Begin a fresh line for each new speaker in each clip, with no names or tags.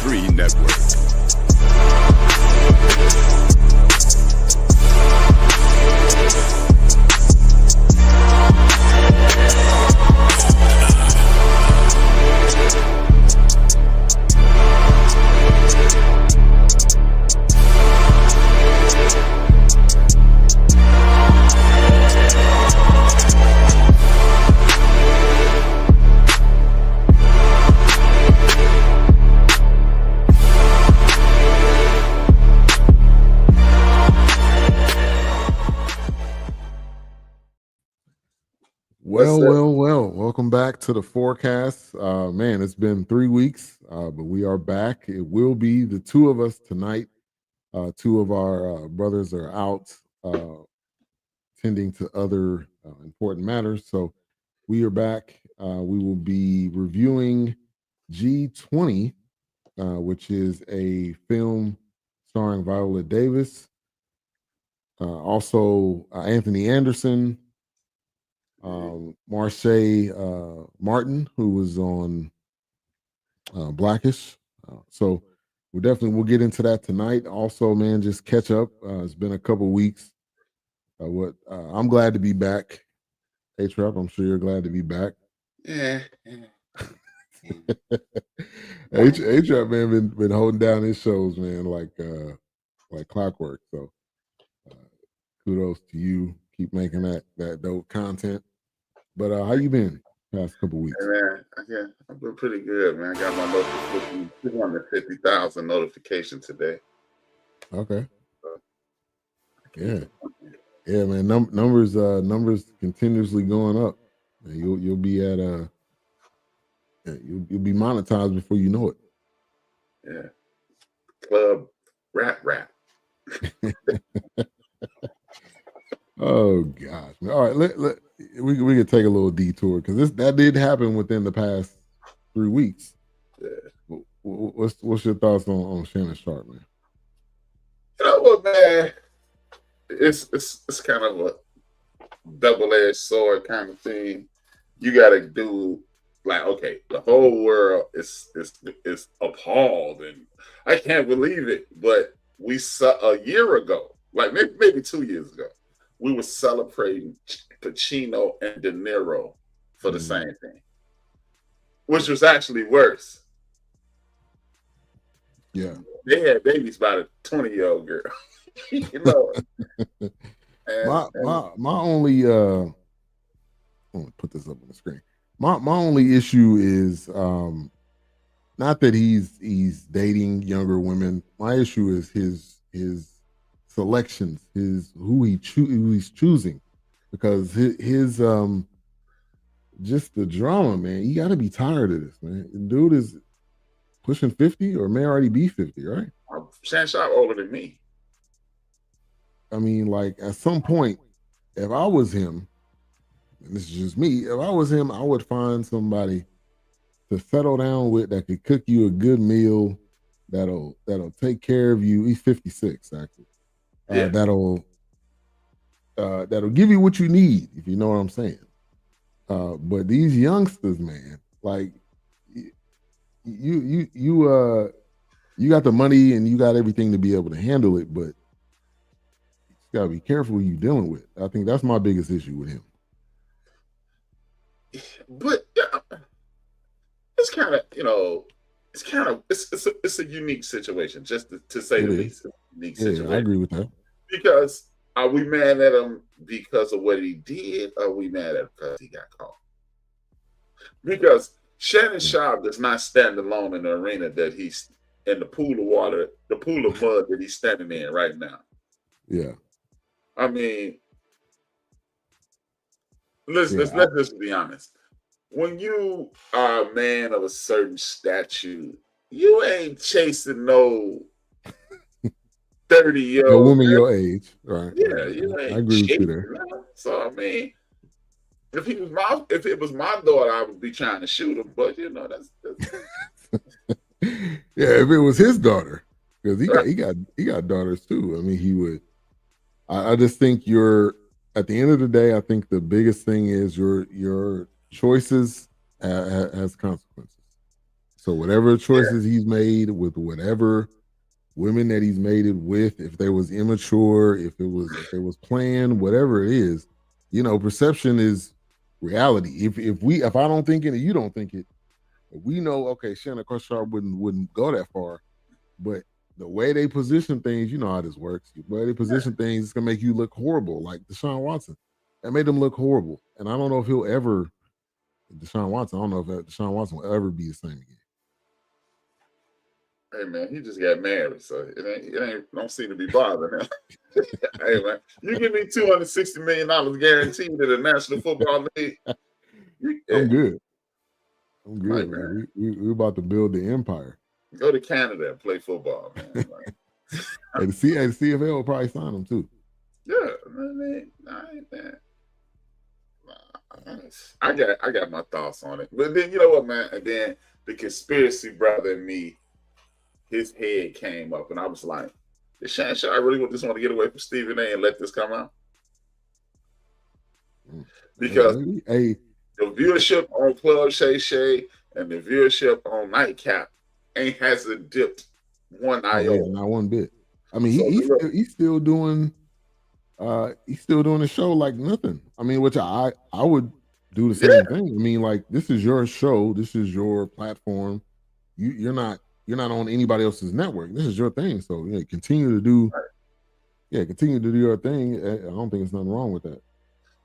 Free Network.
Well. Welcome back to the Fourcast. Man, it's been 3 weeks, but we are back. It will be the two of us tonight. Two of our brothers are out tending to other important matters. So we are back. We will be reviewing G20, which is a film starring Viola Davis, also Anthony Anderson, Marsai Martin, who was on Blackish. So we'll get into that tonight. Also, man, just catch up. It's been a couple weeks. I'm glad to be back. A-Trap, I'm sure you're glad to be back.
Yeah.
A-Trap, man, been holding down his shows, man, like clockwork. So kudos to you. Keep making that dope content. But how you been past couple weeks?
Hey, man, yeah, I've been pretty good, man. I got my notification, 250,000 notifications today.
Okay. Yeah, man. Numbers continuously going up. You'll be at you'll be monetized before you know it.
Yeah. Club rap.
Oh gosh. All right, we can take a little detour because that did happen within the past 3 weeks.
Yeah.
What's your thoughts on Shannon Sharp, man?
You know what, man? It's kind of a double-edged sword kind of thing. You got to do like, okay, the whole world is appalled, and I can't believe it. But we saw a year ago, like maybe 2 years ago, we were celebrating Pacino and De Niro for the same thing, which was actually worse.
Yeah,
they had babies by a 20-year-old girl. You know.
My only I'm gonna put this up on the screen. My only issue is not that he's dating younger women. My issue is his selections, who he's choosing, because his just the drama, man. You got to be tired of this, man. The dude is pushing 50 or may already be 50, right?
Shannon Sharp older than me.
I mean, like at some point, if I was him, and this is just me, if I was him, I would find somebody to settle down with that could cook you a good meal, that'll take care of you. He's 56, actually.
Yeah.
That'll give you what you need, if you know what I'm saying. But these youngsters, man, like you got the money and you got everything to be able to handle it, but you gotta be careful who you're dealing with. I think that's my biggest issue with him.
But it's kind of, it's a unique situation, just to say the least. It's a unique situation.
I agree with that.
Because are we mad at him because of what he did, or are we mad at him because he got caught? Because Shannon Sharp does not stand alone in the arena that he's in, the pool of water, the pool of mud that he's standing in right now.
Yeah.
I mean, let's just be honest. When you are a man of a certain stature, you ain't chasing no 30-year-old.
A woman your age, right?
Yeah, you ain't.
I agree with you there.
So I mean, if it was my daughter, I would be trying to shoot him. But that's
yeah, if it was his daughter, because he got daughters too. I mean, he would. I just think at the end of the day, I think the biggest thing is your choices has consequences. So whatever choices he's made with whatever women that he's made it with, if they was immature, if they was planned, whatever it is, perception is reality. If I don't think it and you don't think it, we know, okay, Shannon Kosher wouldn't go that far, but the way they position things, you know how this works. The way they position things is gonna make you look horrible, like Deshaun Watson. That made him look horrible, and I don't know if he'll ever. Deshaun Watson. I don't know if Deshaun Watson will ever be the same again.
Hey man, he just got married, so it ain't don't seem to be bothering him. Hey man, you give me $260 million guaranteed to the National Football League.
I'm good. I'm good, man. We about to build the empire.
Go to Canada and play football, man.
Hey, the CFL will probably sign him too.
Yeah, man. I got my thoughts on it, but then you know what, man? And then the conspiracy brother in me, his head came up, and I was like, "Did Shannon Sharp really just want to get away from Stephen A. and let this come out?" Because the viewership on Club Shay Shay and the viewership on Nightcap hasn't dipped one iota.
Not one bit. I mean, he's still doing. He's still doing the show like nothing. I mean, which I would do the same thing. I mean, like, this is your show. This is your platform. You're not on anybody else's network. This is your thing. So continue to do your thing. I don't think there's nothing wrong with that.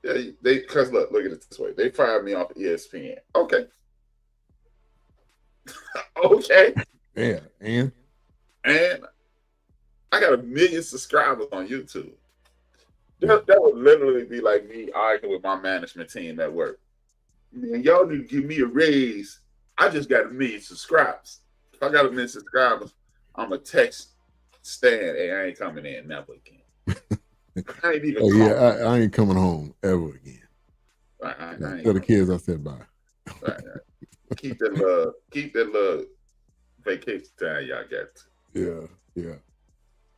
Yeah, because look at it this way. They fired me off ESPN. Okay. Okay.
Yeah, and
I got 1 million subscribers on YouTube. That would literally be like me arguing with my management team at work. Man, y'all need to give me a raise. I just got 1 million subscribers. If I got 1 million subscribers, I'm a text Stan. Hey, I ain't coming in never again. I ain't even.
I ain't coming home ever again. Tell the kids I said bye.
Right. Keep that love vacation time y'all got.
Yeah.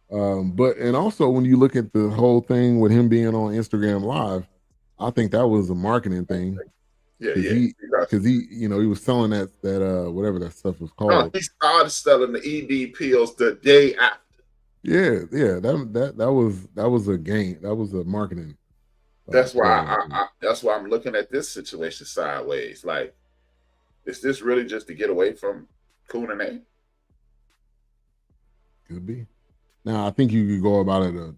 But also when you look at the whole thing with him being on Instagram Live, I think that was a marketing thing. Because he was selling that whatever that stuff was called.
No, he started selling the ED pills the day after.
Yeah. That was a gain. That was a marketing.
That's why that's why I'm looking at this situation sideways. Like, is this really just to get away from Coon and A?
Could be. Now I think you could go about it a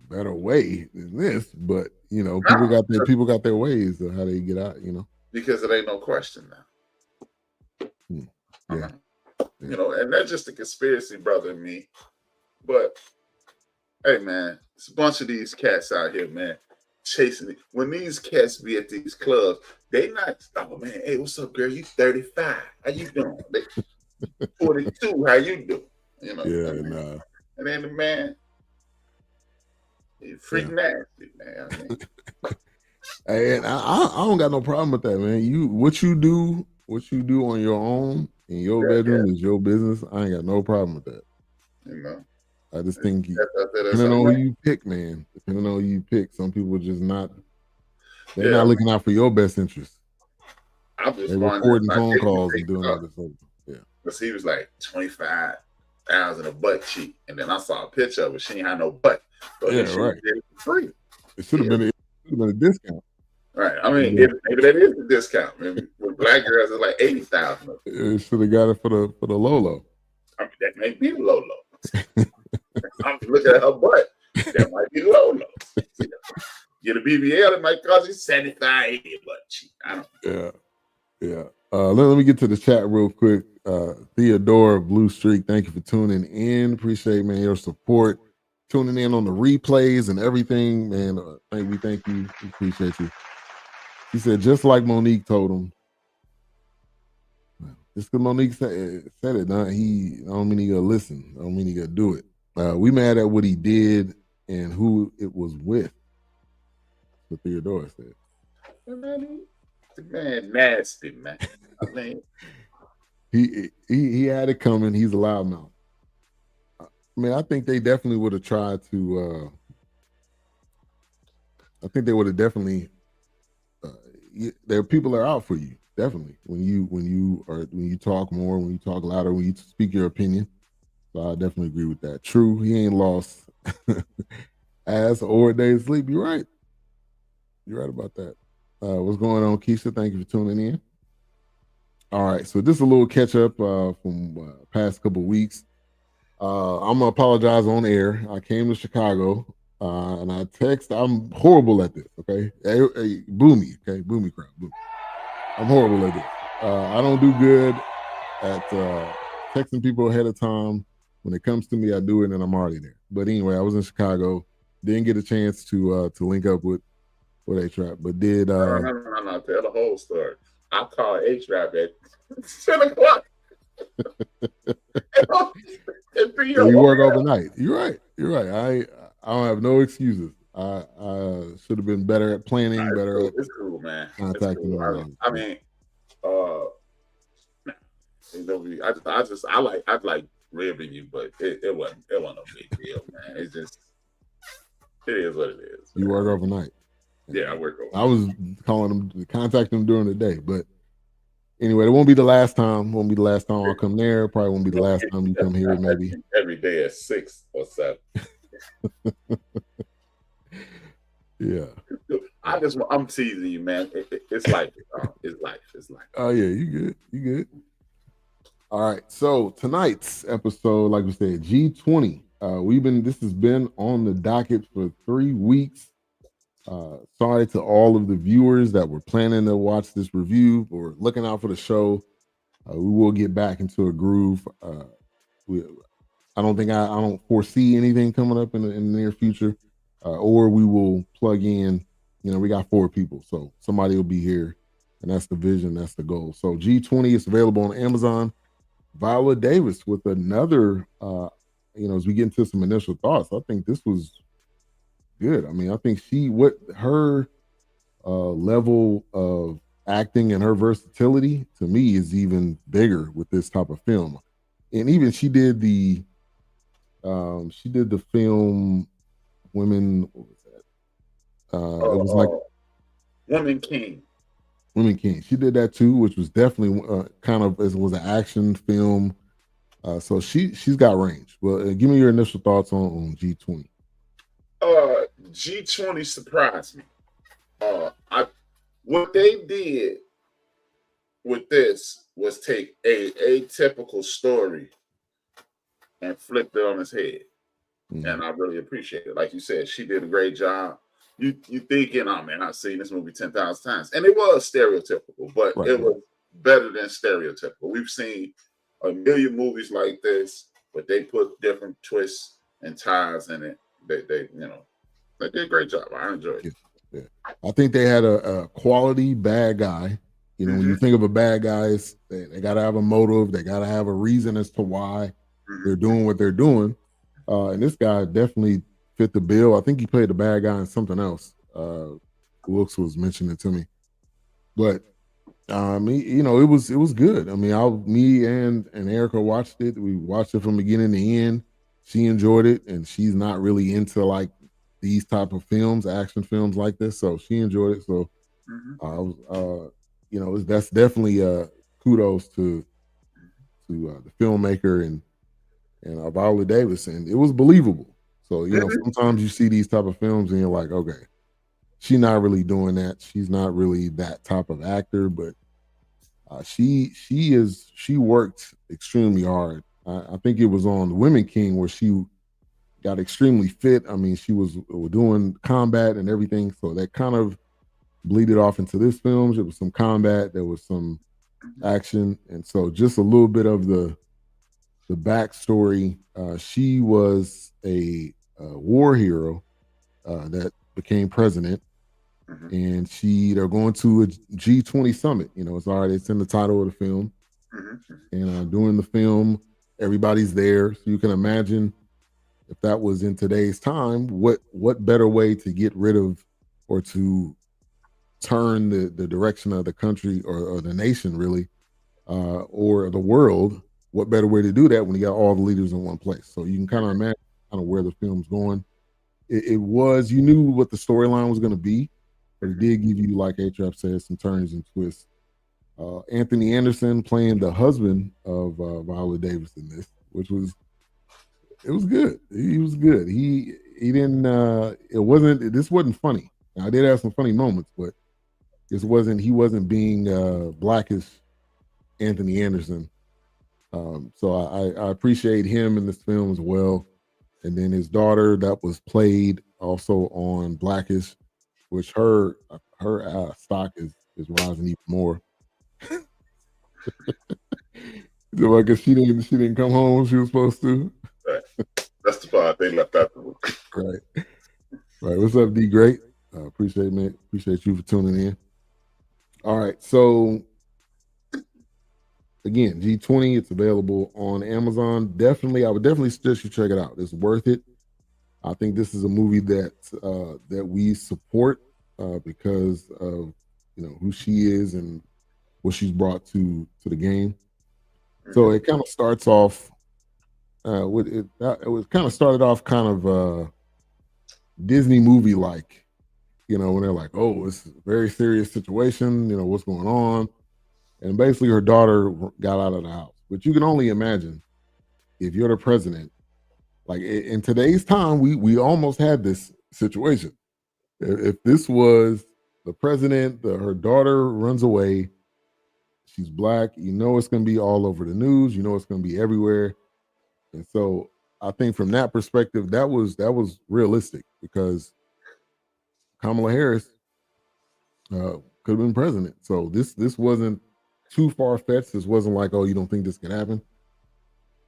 better way than this, but people got their ways of how they get out.
Because it ain't no question now.
Yeah.
And that's just a conspiracy brother in me. But hey, man, it's a bunch of these cats out here, man, chasing it. When these cats be at these clubs, they not, oh man, hey, what's up, girl? You 35. How you doing? 42, how you doing?
Nah.
And then the man, he's freaking nasty, man. I mean,
and I don't got no problem with that, man. What you do on your own in your bedroom is your business. I ain't got no problem with that. I just think depending on who you pick, man. Depending on who you pick, some people just not. They're not looking out for your best interest. They're recording phone calls and doing all this stuff. Yeah,
because he was like 25,000 a butt cheek, and then I saw a picture of it. She ain't had no butt. So
right.
It free.
It should have been a discount.
Right. I mean, maybe that is a discount. Maybe with black girls, it's like 80,000.
It should have got it for the Lolo.
I mean, that may be Lolo. I'm looking at her butt. That might be Lolo. Get a BBL, it might cost you 75, 80 butt cheek. I don't know.
Yeah. Let me get to the chat real quick. Theodore Blue Streak, thank you for tuning in. Appreciate, man, your support. Tuning in on the replays and everything, man. We thank you. We appreciate you. He said, just like Monique told him. Just because Monique said it, I don't mean he gotta listen. I don't mean he gotta do it. We mad at what he did and who it was with. That's what Theodore said.
The man nasty, man. I mean,
he had it coming. He's a loudmouth. I mean, I think they definitely would have tried to. I think they would have definitely. There are people that are out for you. Definitely. When you talk more, when you talk louder, when you speak your opinion. So I definitely agree with that. True, he ain't lost ass or a day's sleep. You're right. You're right about that. What's going on, Keisha? Thank you for tuning in. All right, so this is a little catch up from past couple weeks. I'm gonna apologize on air. I came to Chicago and I text. I'm horrible at this. Okay, hey, boo me. Okay, boo me, crowd. Boo. I'm horrible at this. I don't do good at texting people ahead of time. When it comes to me, I do it and I'm already there. But anyway, I was in Chicago. Didn't get a chance to link up with A-Trap, but did.
No. Tell the whole story. I called A-Trap at 10 o'clock.
So you work overnight. You're right. You're right. I don't have no excuses. I should have been better at planning, better at
cool, man.
contacting them.
I mean, I like ribbing you, but it wasn't no big deal, man. It is what it is.
You work overnight.
Yeah, I work overnight.
I was calling them, contacting them during the day, but anyway, it won't be the last time. Won't be the last time I'll come there. Probably won't be the last time you come here. Maybe
every day at 6 or 7.
Yeah.
I'm teasing you, man. It's life. It's life.
Oh yeah, you good. All right. So tonight's episode, like we said, G20. This has been on the docket for 3 weeks. Sorry to all of the viewers that were planning to watch this review or looking out for the show. We will get back into a groove. I don't foresee anything coming up in the near future, or we will plug in. We got 4 people, so somebody will be here, and that's the vision, that's the goal. So G20 is available on Amazon. Viola Davis with another. As we get into some initial thoughts, I think this was good. I mean, I think her level of acting and her versatility to me is even bigger with this type of film. And even she did the film Women. What was that? It was like
Women King.
Women King. She did that too, which was definitely it was an action film. So she's got range. Well, give me your initial thoughts on G20.
G20 surprised me. What they did with this was take a atypical story and flip it on its head. And I really appreciate it. Like you said, she did a great job. You thinking, oh man, I've seen this movie 10,000 times. And it was stereotypical, but it was better than stereotypical. We've seen a million movies like this, but they put different twists and ties in it. They did a great job. I enjoyed it.
Yeah. I think they had a quality bad guy. When you think of a bad guy, they got to have a motive. They got to have a reason as to why they're doing what they're doing. And this guy definitely fit the bill. I think he played the bad guy in something else. Wilkes was mentioning it to me. But it was good. I mean, me and Erica watched it. We watched it from beginning to end. She enjoyed it, and she's not really into like these type of films, action films like this. So she enjoyed it. So that's definitely kudos to the filmmaker and Viola Davis, and it was believable. So sometimes you see these type of films and you're like, okay, she's not really doing that. She's not really that type of actor, but she worked extremely hard. I think it was on the Women King where she got extremely fit. I mean, she was doing combat and everything, so that kind of bleeded off into this film. There was some combat, there was some action, and so just a little bit of the backstory. She was a war hero that became president, and they're going to a G20 summit. It's in the title of the film, and during the film, everybody's there, so you can imagine if that was in today's time, what better way to get rid of or to turn the direction of the country or the nation really, or the world. What better way to do that when you got all the leaders in one place? So you can kind of imagine where the film's going. It was, you knew what the storyline was going to be, but it did give you, like A-Trap said, some turns and twists Anthony Anderson playing the husband of Viola Davis in this, which was it was good. He was good. He didn't. It wasn't. This wasn't funny. Now, I did have some funny moments, but this wasn't. He wasn't being blackish Anthony Anderson. So I appreciate him in this film as well. And then his daughter that was played also on Blackish, which her stock is rising even more. So I guess she didn't come home when she was supposed to.
Right. That's the part they left out the movie.
Right. Right. What's up, D? Great. Appreciate you for tuning in. All right. So again, G20, it's available on Amazon. I would definitely suggest you check it out. It's worth it. I think this is a movie that we support because of who she is and what she's brought to the game. So it kind of starts off with it. It was kind of started off kind of Disney movie like, when they're like, "Oh, it's a very serious situation. What's going on?" And basically, her daughter got out of the house. But you can only imagine if you're the president. Like in today's time, we almost had this situation. If this was the president, her daughter runs away. She's black. It's going to be all over the news. It's going to be everywhere. And so I think from that perspective, that was realistic because Kamala Harris could have been president. So this wasn't too far-fetched. This wasn't like, oh, you don't think this can happen?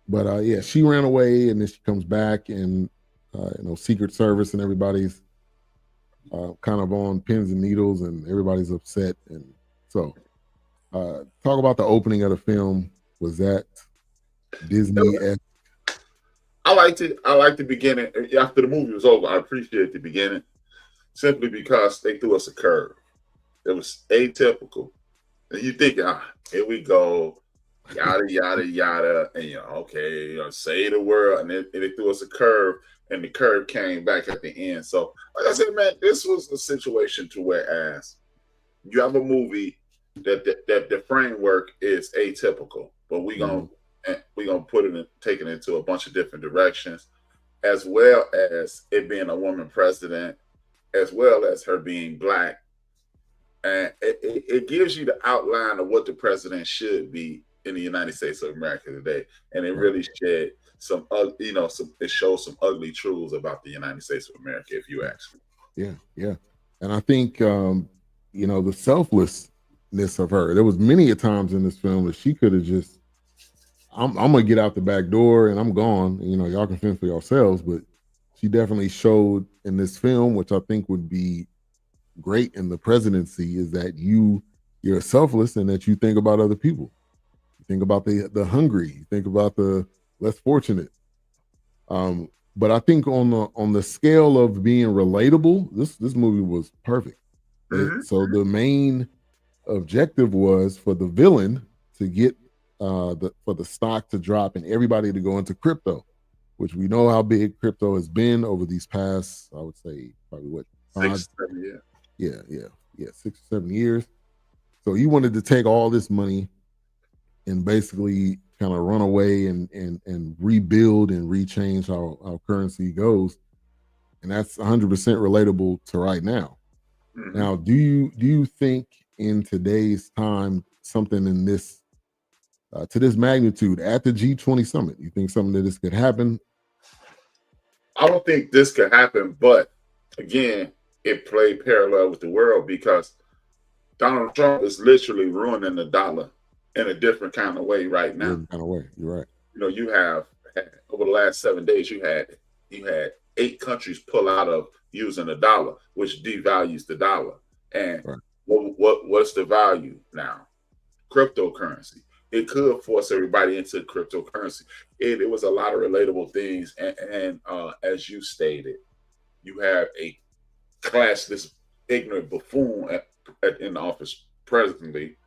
But yeah, she ran away and then she comes back and Secret Service and everybody's kind of on pins and needles and everybody's upset. And so talk about the opening of the film. Was that Disney-esque?
I liked it. I liked the beginning. After the movie was over, I appreciated the beginning simply because they threw us a curve. It was atypical. And you think, here we go, yada, yada, yada. And, okay, save the world. And they threw us a curve, and the curve came back at the end. So, like I said, man, this was a situation to whereas you have a movie that the framework is atypical, but we're gonna put it and take it into a bunch of different directions, as well as it being a woman president, as well as her being black. And it gives you the outline of what the president should be in the United States of America today, and it really shed it shows some ugly truths about the United States of America, if you ask me.
Yeah, and I think the selflessness of her. There was many a times in this film that she could have just, I'm gonna get out the back door and I'm gone. Y'all can fend for yourselves, but she definitely showed in this film, which I think would be great in the presidency, is that you're selfless and that you think about other people. You think about the hungry, you think about the less fortunate. But I think on the scale of being relatable, this movie was perfect. So the main objective was for the villain to get for the stock to drop and everybody to go into crypto, which we know how big crypto has been over these past, I would say, probably what,
6 or 7 years.
Yeah, 6 or 7 years. So he wanted to take all this money and basically kind of run away and rebuild and rechange how currency goes. And that's 100% relatable to right now. Now, do you think in today's time something in this to this magnitude at the G20 summit, you think something that this could happen?
I don't think this could happen, but again, it played parallel with the world because Donald Trump is literally ruining the dollar in a different kind of way right now.
Different kind of way. You're right.
You have over the last 7 days, you had 8 countries pull out of using the dollar, which devalues the dollar. And what's the value now? Cryptocurrency. It could force everybody into cryptocurrency. It was a lot of relatable things. And as you stated, you have a classless, ignorant buffoon in the office presently.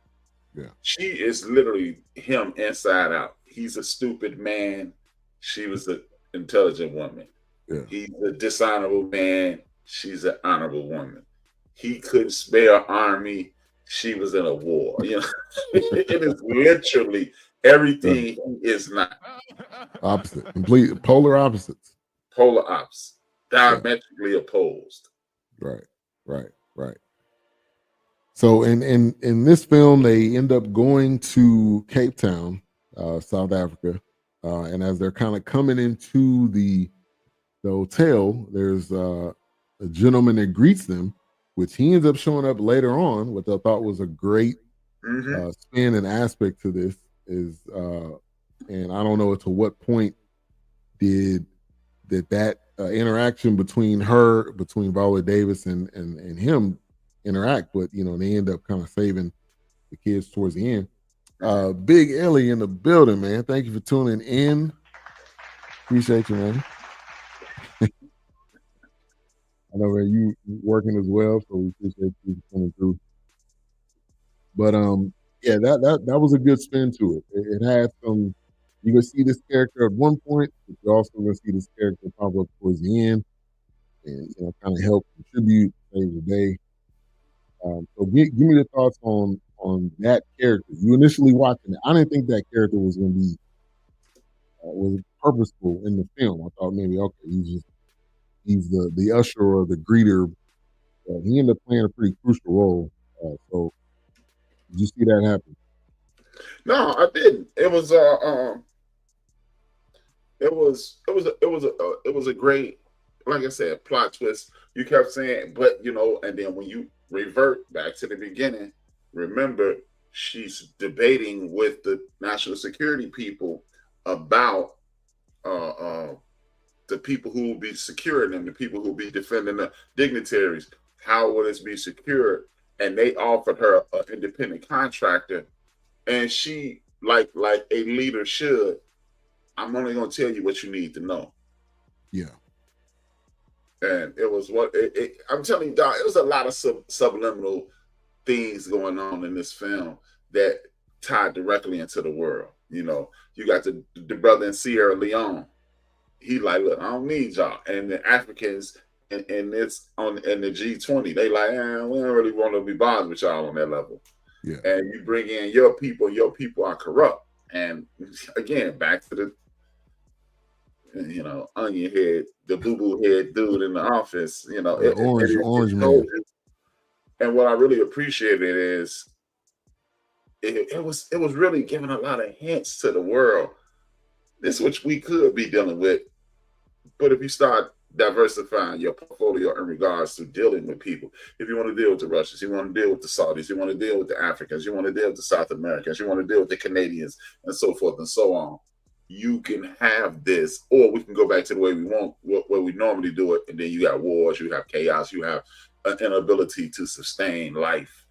Yeah.
She is literally him inside out. He's a stupid man. She was an intelligent woman.
Yeah.
He's a dishonorable man. She's an honorable woman. He couldn't spare an army. she was in a war. It is literally everything he is not.
Opposite, complete polar opposites.
Polar opposites, diametrically opposed.
Right. So in this film, they end up going to Cape Town, South Africa, and as they're kind of coming into the hotel, there's a gentleman that greets them, which he ends up showing up later on. What I thought was a great spin and aspect to this is, and I don't know to what point did that interaction between Viola Davis and him interact, but they end up kind of saving the kids towards the end. Big Ellie in the building, man. Thank you for tuning in. Appreciate you, man. I know that you working as well, so we appreciate you coming through. But yeah, that was a good spin to it. It had some. You can see this character at one point, but you're also going to see this character pop up towards the end, and kind of help contribute, save the day. So give me your thoughts on that character. You initially watching it, I didn't think that character was going to be was purposeful in the film. I thought maybe he's the usher or the greeter. He ended up playing a pretty crucial role. So did you see that happen?
No, I didn't. It was a great, like I said, plot twist. You kept saying, but and then when you revert back to the beginning, remember she's debating with the national security people about the people who will be securing them, the people who will be defending the dignitaries. How will this be secured? And they offered her an independent contractor, and she, like a leader should, I'm only going to tell you what you need to know.
Yeah.
And it was I'm telling you, Doc, it was a lot of subliminal things going on in this film that tied directly into the world. You got the brother in Sierra Leone. He like, look, I don't need y'all. And the Africans in the G20, they like, we don't really want to be bothered with y'all on that level.
Yeah.
And you bring in your people are corrupt. And again, back to the onion head, the boo-boo head dude in the office,
orange man.
And what I really appreciated is it was really giving a lot of hints to the world. This which we could be dealing with. But if you start diversifying your portfolio in regards to dealing with people, if you want to deal with the Russians, you want to deal with the Saudis, you want to deal with the Africans, you want to deal with the South Americans, you want to deal with the Canadians, and so forth and so on, you can have this, or we can go back to the way we normally do it, and then you got wars, you have chaos, you have an inability to sustain life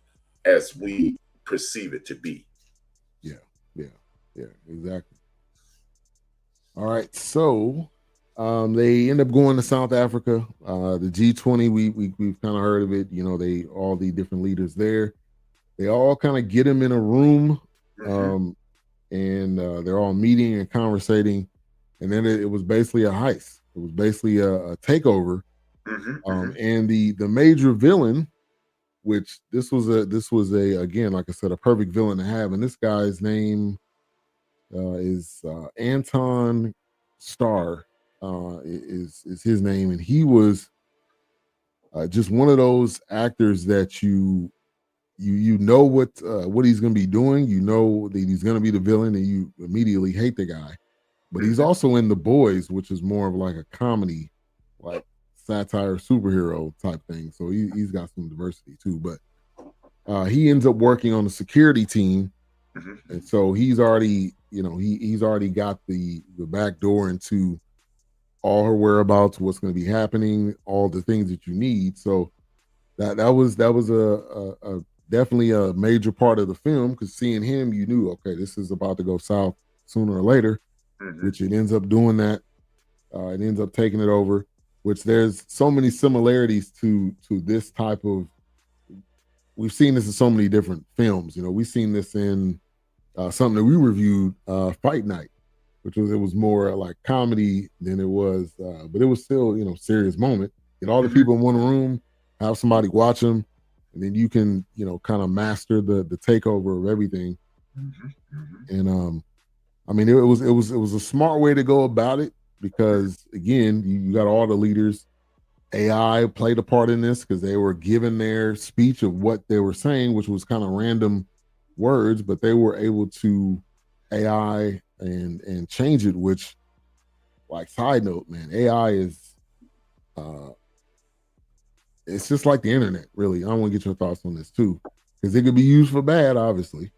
as we perceive it to be.
Yeah, exactly. All right, so they end up going to South Africa. The G20, we've kind of heard of it. All the different leaders there. They all kind of get them in a room, and they're all meeting and conversating. And then it was basically a heist. It was basically a takeover. And the major villain, which this was a again, like I said, a perfect villain to have. And this guy's name is Antony Starr. Is his name, and he was just one of those actors that you know what he's going to be doing. You know that he's going to be the villain, and you immediately hate the guy. But he's also in The Boys, which is more of like a comedy, like satire superhero type thing. So he's got some diversity too. But he ends up working on the security team, and so he's already he's already got the back door into all her whereabouts, what's going to be happening, all the things that you need. So that was a definitely a major part of the film, because seeing him, you knew, okay, this is about to go south sooner or later, which it ends up doing that. It ends up taking it over, which there's so many similarities to this type of. We've seen this in so many different films. We've seen this in something that we reviewed, Fight Night, which was more like comedy than it was, but it was still, serious moment. Get all the people in one room, have somebody watch them, and then you can, kind of master the takeover of everything. And I mean, it was a smart way to go about it, because again, you got all the leaders. AI played a part in this because they were given their speech of what they were saying, which was kind of random words, but they were able to AI and change it. Which, like, side note, man, AI is uh it's just like the internet, really. I want to get your thoughts on this too, because it could be used for bad, obviously,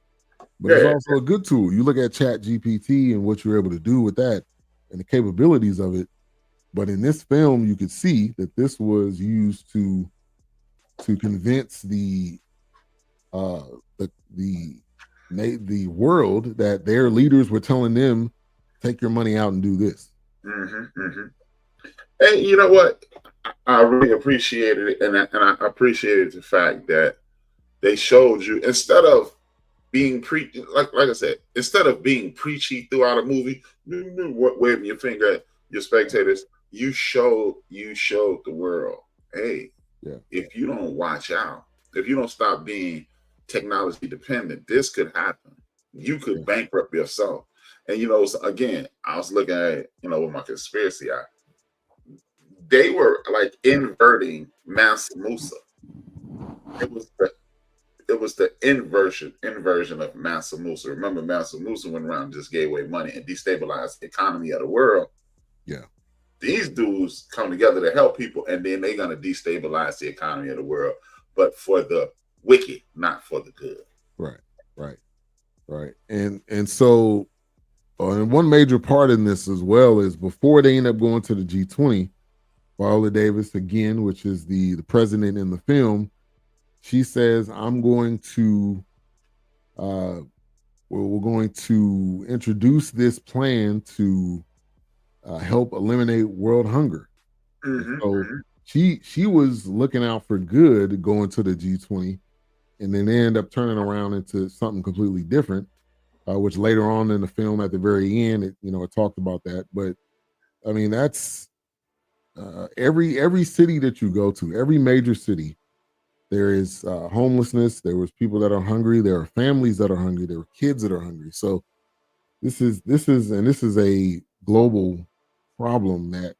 but it's
Yeah,
also a good tool. You look at Chat GPT and what you're able to do with that and the capabilities of it. But in this film, you could see that this was used to convince uh the the world that their leaders were telling them, take your money out and do this.
And you know what? I really appreciated it, and I appreciated the fact that they showed you, instead of being like I said, instead of being preachy throughout a movie, waving your finger at your spectators, you showed the world, hey,
Yeah.
if you don't watch out, if you don't stop being technology dependent, this could happen. You could bankrupt yourself. And again, I was looking at with my conspiracy eye. They were like inverting Mansa Musa. It was the inversion of Mansa Musa. Remember, Mansa Musa went around and just gave away money and destabilized the economy of the world.
Yeah.
These dudes come together to help people, and then they're going to destabilize the economy of the world, but for the wicked, not for the good.
Right. And so, and one major part in this as well is, before they end up going to the G20, Viola Davis, again, which is the president in the film, she says, I'm going to we're going to introduce this plan to help eliminate world hunger. So she was looking out for good going to the G20, and then they end up turning around into something completely different, which later on in the film, at the very end, it talked about that. But I mean, that's every city that you go to, every major city, there is homelessness. There was people that are hungry. There are families that are hungry. There are kids that are hungry. So this is a global problem that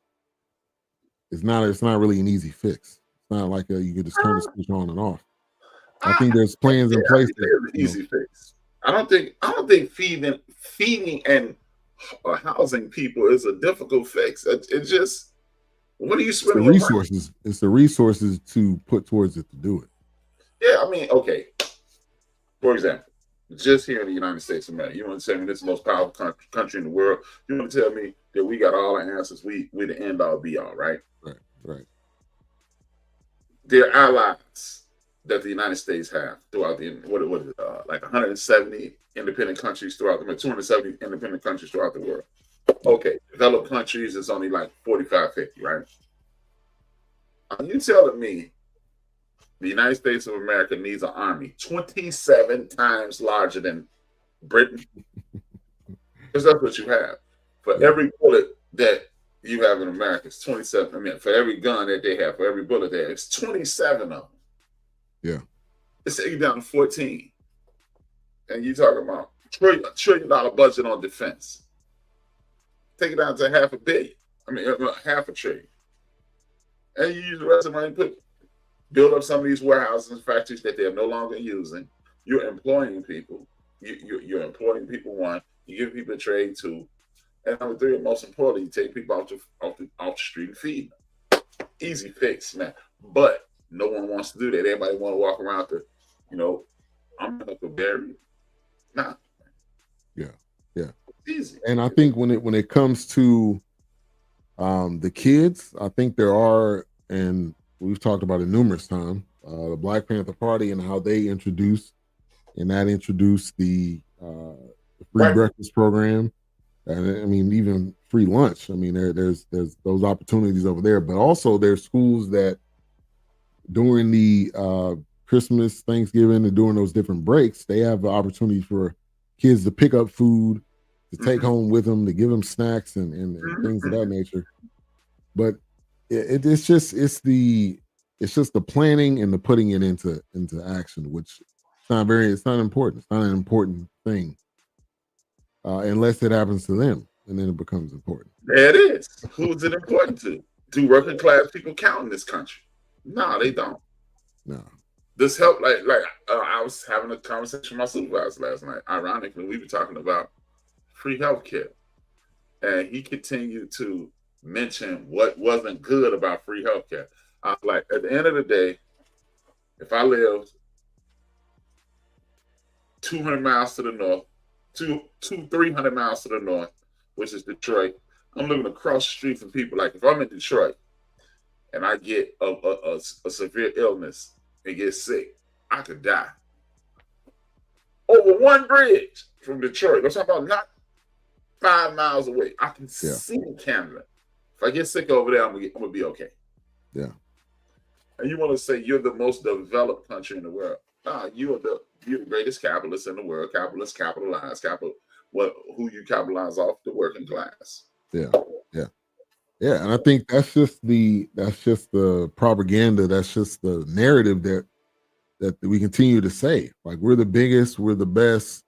it's not really an easy fix. It's not like you could just turn the switch on and off. I think there's plans in place that,
an easy fix. I don't think feeding and housing people is a difficult fix. It's just, what are you spending your money?
It's the resources to put towards it to do it.
Yeah, I mean, okay. For example, just here in the United States of America, you want to tell me this is the most powerful country in the world? You want to tell me that we got all the answers? We the end all be all, right?
Right.
There are allies that the United States have throughout the like 170 independent countries throughout the 270 independent countries throughout the world. Okay, developed countries is only like 45, 50, right? Are you telling me the United States of America needs an army 27 times larger than Britain? Because that's what you have. For every bullet that you have in America, it's 27. I mean, for every gun that they have, for every bullet there, it's 27 of them.
Yeah.
It's taking down to 14. And you talking about $1 trillion budget on defense. Take it down to $500 million. I mean, $500 billion. And you use the rest of the money to build up some of these warehouses and factories that they're no longer using. You're employing people. You're employing people, one. You give people trade, two. And number three, and most importantly, you take people off the street and feed them. Easy fix, man. But no one wants to do that. Everybody want to walk around I'm not a berry. Nah.
Yeah.
Easy.
And I think when it comes to the kids, I think there are, and we've talked about it numerous times, the Black Panther Party and how they introduced the free breakfast program, and I mean even free lunch. I mean there's those opportunities over there, but also there's schools that during the Christmas, Thanksgiving, and during those different breaks, they have the opportunity for kids to pick up food, to take home with them, to give them snacks and things of that nature. But it's It's just the planning and the putting it into action, which it's not important. It's not an important thing unless it happens to them, and then it becomes important.
There it is. Who is it important to? Do working class people count in this country? No, they don't.
No.
This helped. I was having a conversation with my supervisor last night. Ironically, we were talking about free healthcare, and he continued to mention what wasn't good about free healthcare. I was like, at the end of the day, if I lived 200 miles to the north, 300 miles to the north, which is Detroit, I'm living across the street from people. Like, if I'm in Detroit and I get a severe illness and get sick, I could die. Over one bridge from Detroit. I'm talking about not 5 miles away. I can see Canada. If I get sick over there, I'm gonna be okay.
Yeah.
And you want to say you're the most developed country in the world? Nah, you're the greatest capitalist in the world. Capitalists capitalize. Who you capitalize off? The working class.
Yeah. And I think that's just the propaganda. That's just the narrative that we continue to say. Like, we're the biggest, we're the best,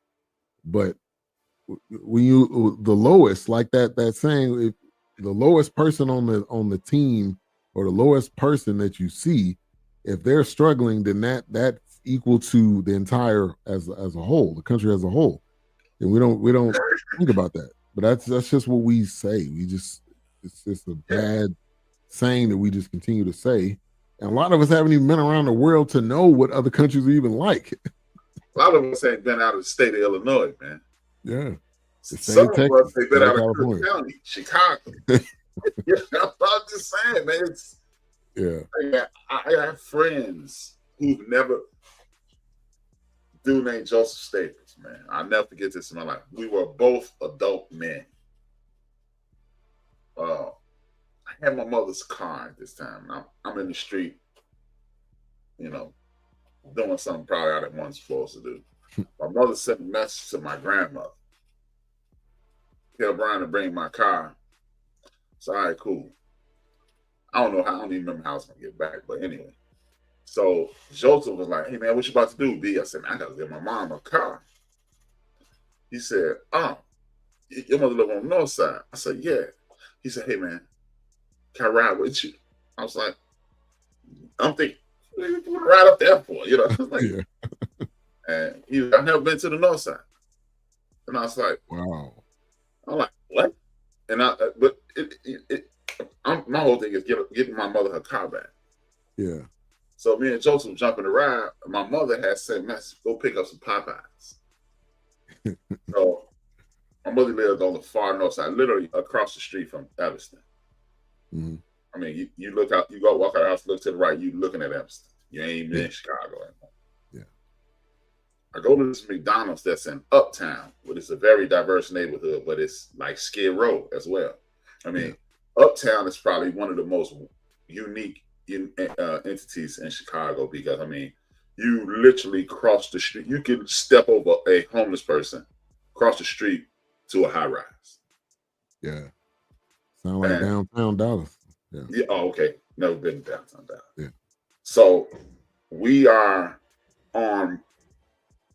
but when you the lowest, like that saying, if the lowest person on the team or the lowest person that you see, if they're struggling, then that's equal to the entire as a whole, the country as a whole. And we don't think about that. But that's just what we say. It's just a bad saying that we just continue to say. And a lot of us haven't even been around the world to know what other countries are even like.
A lot of us ain't been out of the state of Illinois, man.
Yeah.
Some of us ain't been out of Cook County, Chicago. I'm just saying, man. I have friends who've never. Dude named Joseph Staples, man. I'll never forget this in my life. We were both adult men. I had my mother's car at this time. I'm in the street, doing something probably I wasn't supposed to do. My mother sent a message to my grandmother. Tell Brian to bring my car. So, all right, cool. I don't even remember how I was going to get back, but anyway. So Joseph was like, hey, man, what you about to do, B? I said, man, I got to get my mom a car. He said, oh, your mother live on the north side. I said, yeah. He said, hey, man, can I ride with you? I was like, I'm thinking, what are you going to ride up there for? And he was like, I've never been to the north side. And I was like,
wow.
I'm like, what? And my whole thing is getting my mother her car back.
Yeah.
So me and Joseph jump in the ride. My mother had sent message, go pick up some Popeyes. So my mother lived on the far north side, literally across the street from Evanston.
Mm-hmm.
I mean, you look out, you go walk out the house, look to the right, you looking at Evanston. You ain't even in Chicago anymore.
Yeah.
I go to this McDonald's that's in Uptown, but it's a very diverse neighborhood, but it's like Skid Row as well. I mean, Uptown is probably one of the most unique entities in Chicago because, I mean, you literally cross the street. You can step over a homeless person, cross the street to a high rise.
Yeah. Sound like downtown Dallas.
Yeah. Oh, okay. Never been downtown Dallas.
Yeah.
So we are on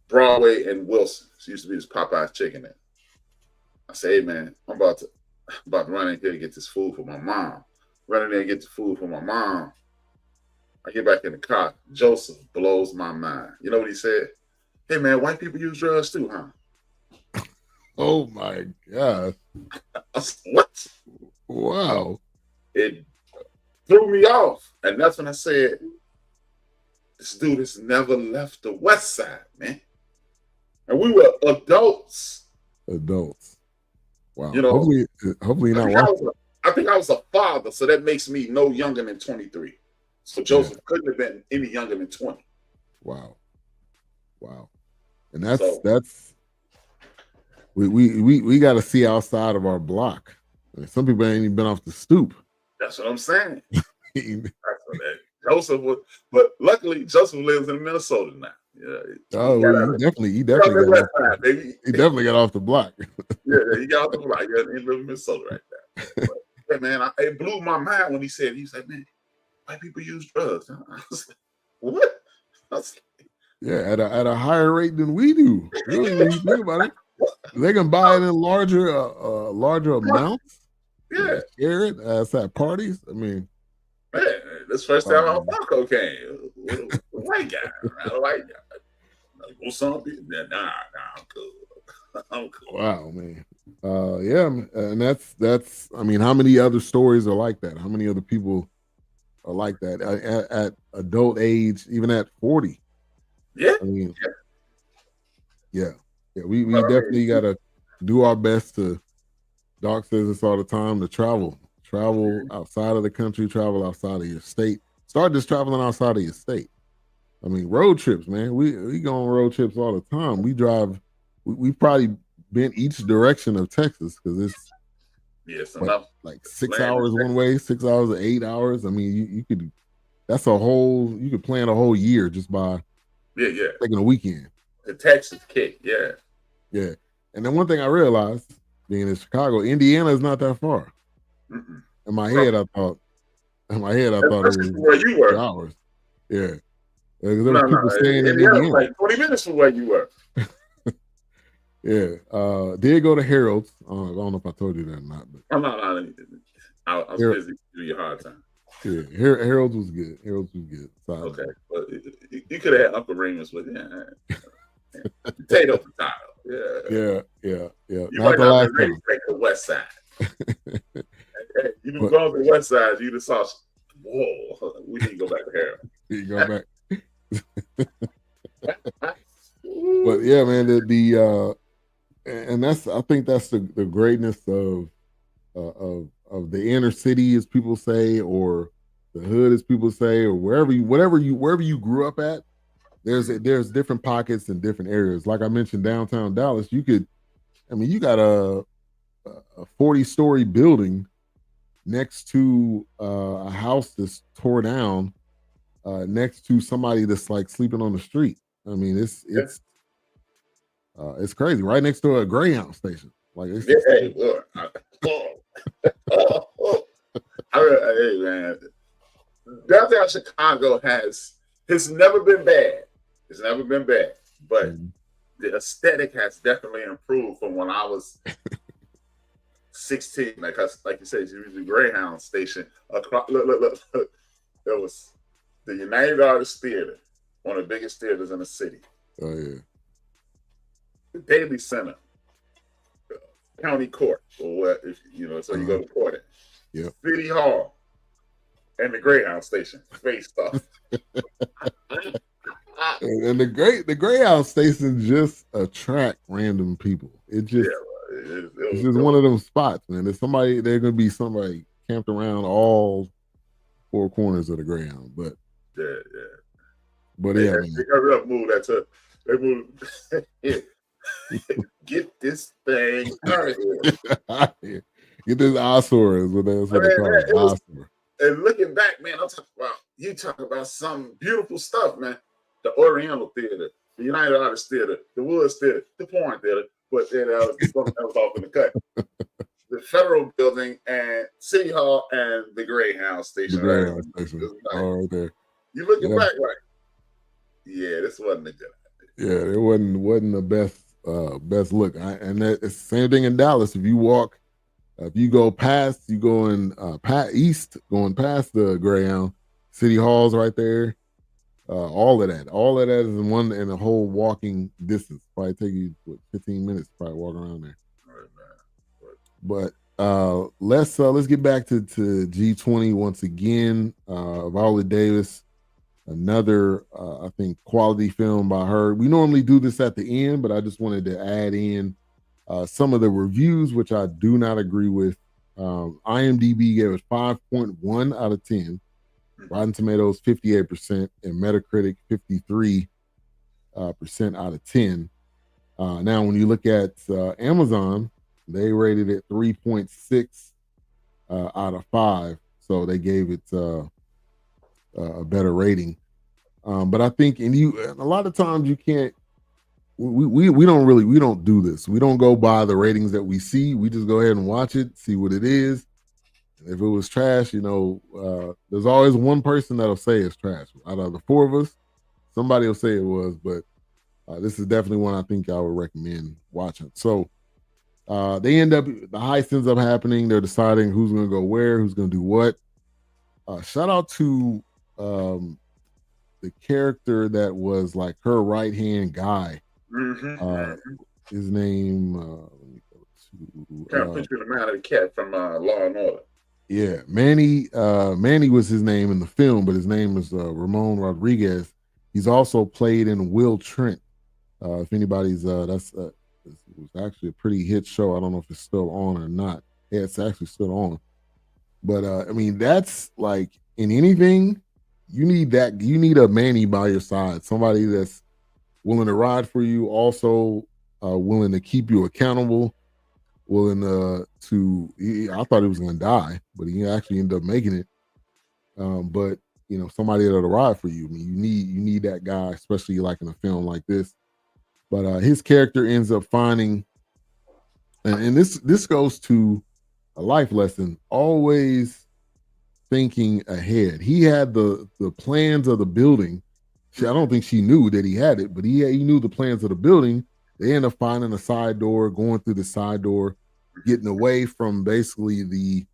Broadway and Wilson. It used to be this Popeye's Chicken there. I say, hey, man, I'm about to run in here to get this food for my mom. Run in there and get the food for my mom. I get back in the car. Joseph blows my mind. You know what he said? Hey, man, white people use drugs too, huh?
Oh, my God.
What?
Wow.
It threw me off. And that's when I said, this dude has never left the west side, man. And we were adults.
Wow. Hopefully not.
I think I was a father, so that makes me no younger than 23. So Joseph couldn't have been any younger than 20.
Wow. And that's we got to see outside of our block. Some people ain't even been off the stoop.
That's what I'm saying. Joseph was, but luckily Joseph lives in Minnesota now. Yeah.
He definitely got off the block.
Yeah, he got off the block. Yeah, he lives in Minnesota right now. But, man, it blew my mind when he said, man, white people use drugs. I was like, what?
Yeah, at a higher rate than we do. Really, when you think about it, they can buy it in larger amounts.
Yeah,
share it at parties. I mean,
man, this first time I bought cocaine. White guy, a white guy. Want something? Nah, I'm cool. I'm cool.
Wow, man. Yeah, and that's. I mean, how many other stories are like that? How many other people are like that at adult age, even at 40?
Yeah,
I mean, yeah. We definitely got to do our best to. Doc says this all the time, to travel outside of the country, travel outside of your state. Start just traveling outside of your state. I mean, road trips, man. We go on road trips all the time. We drive. We probably been each direction of Texas because it's like 6 hours one way, 6 hours or 8 hours. I mean, you could. That's a whole. You could plan a whole year just by taking a weekend.
The Texas kick, yeah.
And then one thing I realized, being in Chicago, Indiana is not that far.
Mm-mm.
In my head, I thought it was
where you were.
Hours. Yeah. There were people staying in
Indiana,
Indiana.
like 20 minutes from where you were.
Yeah. Did go to Harold's. I don't know if I told you that or not. But
I was busy giving you a hard time.
Yeah, Harold's was good.
Okay. Well, you could have had Uncle Remus with potato. Yeah.
You
might not be ready to take the west side. Hey, you done gone to the west side, you just saw, whoa, we need to go back to Harold.
You go back. But yeah, man, and I think that's the greatness of the inner city, as people say, or the hood, as people say, or wherever you grew up at. There's different pockets and different areas. Like I mentioned, downtown Dallas, you got a 40-story building next to a house that's tore down, next to somebody that's like sleeping on the street. I mean, it's crazy. Right next to a Greyhound station. Like,
hey man, downtown Chicago has never been bad. It's never been bad, but the aesthetic has definitely improved from when I was 16. Like you said, you was the Greyhound station. Look. There was the United Artists Theater, one of the biggest theaters in the city.
Oh yeah.
The Daily Center, County Court, or what? You go to court.
Yeah.
City Hall, and the Greyhound station faced off.
And the Greyhound station just attract random people. It's just one of them spots, man. There's gonna be somebody camped around all four corners of the Greyhound. But
they hurry up, move that to they move. Get this thing out of here.
Get this eyesore is what they call it.
And looking back, man, you talk about some beautiful stuff, man. The Oriental Theater, the United Artists Theater, the Woods Theater, the Porn Theater, but then that was off in the cut. The Federal Building and City Hall and the Greyhound Station.
Right there.
You looking back, right? Yeah, this wasn't a good idea.
Yeah, it wasn't the best look. And it's the same thing in Dallas. If you go past, you go in east, going past the Greyhound, City Hall's right there. All of that is in a whole walking distance. Probably take you 15 minutes to probably walk around there. But let's get back to G20 once again. Viola Davis, another I think quality film by her. We normally do this at the end, but I just wanted to add in some of the reviews, which I do not agree with. IMDb gave it 5.1 out of 10. Rotten Tomatoes 58%, and Metacritic 53% out of 10. Now, when you look at Amazon, they rated it 3.6 out of 5, so they gave it a better rating. But I think, a lot of times you can't. We don't do this. We don't go by the ratings that we see. We just go ahead and watch it, see what it is, If it was trash, there's always one person that'll say it's trash. Out of the four of us, somebody will say it was, but this is definitely one I think I would recommend watching. So the heist ends up happening. They're deciding who's going to go where, who's going to do what. Shout out to the character that was like her right-hand guy. His name, let me go to...
Kind of put you in the mouth of the cat from Law and Order.
Yeah, Manny was his name in the film, but his name is Ramón Rodríguez. He's also played in Will Trent. If anybody's, it was actually a pretty hit show. I don't know if it's still on or not. Yeah, it's actually still on. But I mean, that's like in anything, you need a Manny by your side, somebody that's willing to ride for you, also willing to keep you accountable, willing I thought he was going to die, but he actually ended up making it. But somebody that'll ride for you. I mean, you need that guy, especially like in a film like this. But his character ends up finding, and this goes to a life lesson, always thinking ahead. He had the plans of the building. I don't think she knew that he had it, but he knew the plans of the building. They end up finding a side door, going through the side door, getting away from basically the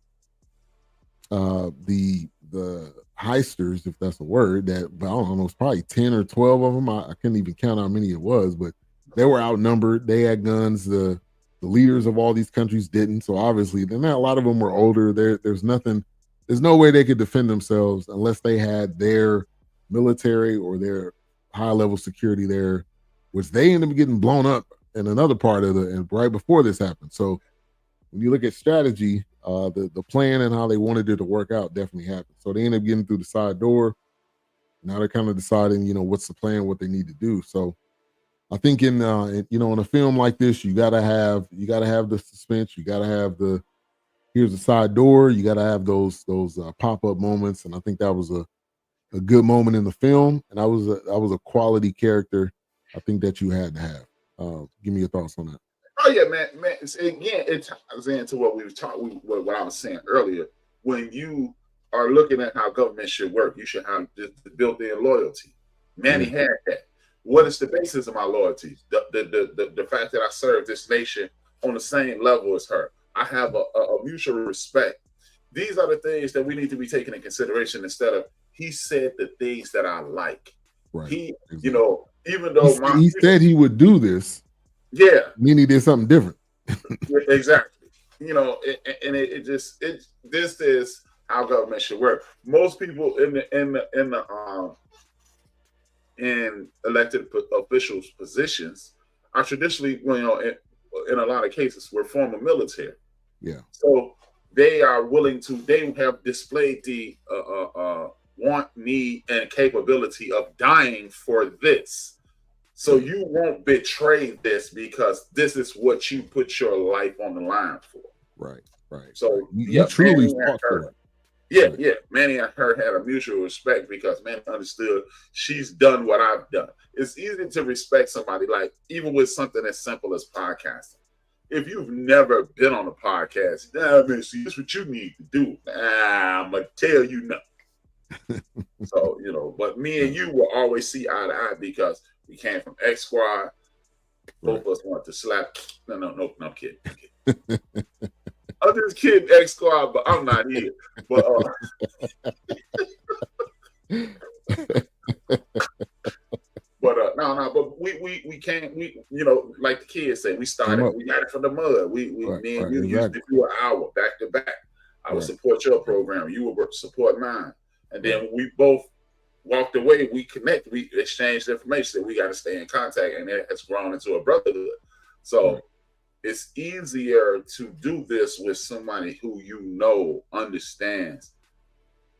heisters, if that's a word. That, but I don't know, it's probably 10 or 12 of them. I couldn't even count how many it was, but they were outnumbered. They had guns. The leaders of all these countries didn't. So obviously, then a lot of them were older. There's no way they could defend themselves unless they had their military or their high-level security there, which they ended up getting blown up in another part of and right before this happened. So when you look at strategy, the plan and how they wanted it to work out definitely happened. So they ended up getting through the side door. Now they're kind of deciding, what's the plan, what they need to do. So I think in a film like this, you gotta have the suspense. You gotta have here's the side door. You gotta have those pop-up moments. And I think that was a good moment in the film. And that was a quality character I think that you had to have. Give me your thoughts on that.
Oh yeah, man. Again, it ties into what we were talking. What I was saying earlier. When you are looking at how government should work, you should have the built-in loyalty. Manny had that. What is the basis of my loyalty? The fact that I serve this nation on the same level as her. I have a mutual respect. These are the things that we need to be taking in consideration instead of he said the things that I like.
Right.
He, even though
he said he would do this.
Yeah.
Then he did something different.
Exactly. This is how government should work. Most people in elected officials positions are traditionally, in a lot of cases, were former military.
Yeah.
So they are willing to. They have displayed the want, need, and capability of dying for this. So you won't betray this because this is what you put your life on the line for.
Right.
So
you truly fought for it.
Yeah. Manny and her had a mutual respect because Manny understood she's done what I've done. It's easy to respect somebody, like even with something as simple as podcasting. If you've never been on a podcast, man, see, this is what you need to do. I'm gonna tell you no. So, but me and you will always see eye to eye because we came from X Squad. Both of us wanted to slap. No, I'm kidding. I'm just kidding, X Squad, but I'm not here. But but we can't, like the kids say, we started, we got it from the mud. Me and you used to do an hour back to back. I would support your program, you would support mine. And then we both walked away, we connected, we exchanged information, we got to stay in contact, and it has grown into a brotherhood. So it's easier to do this with somebody who understands.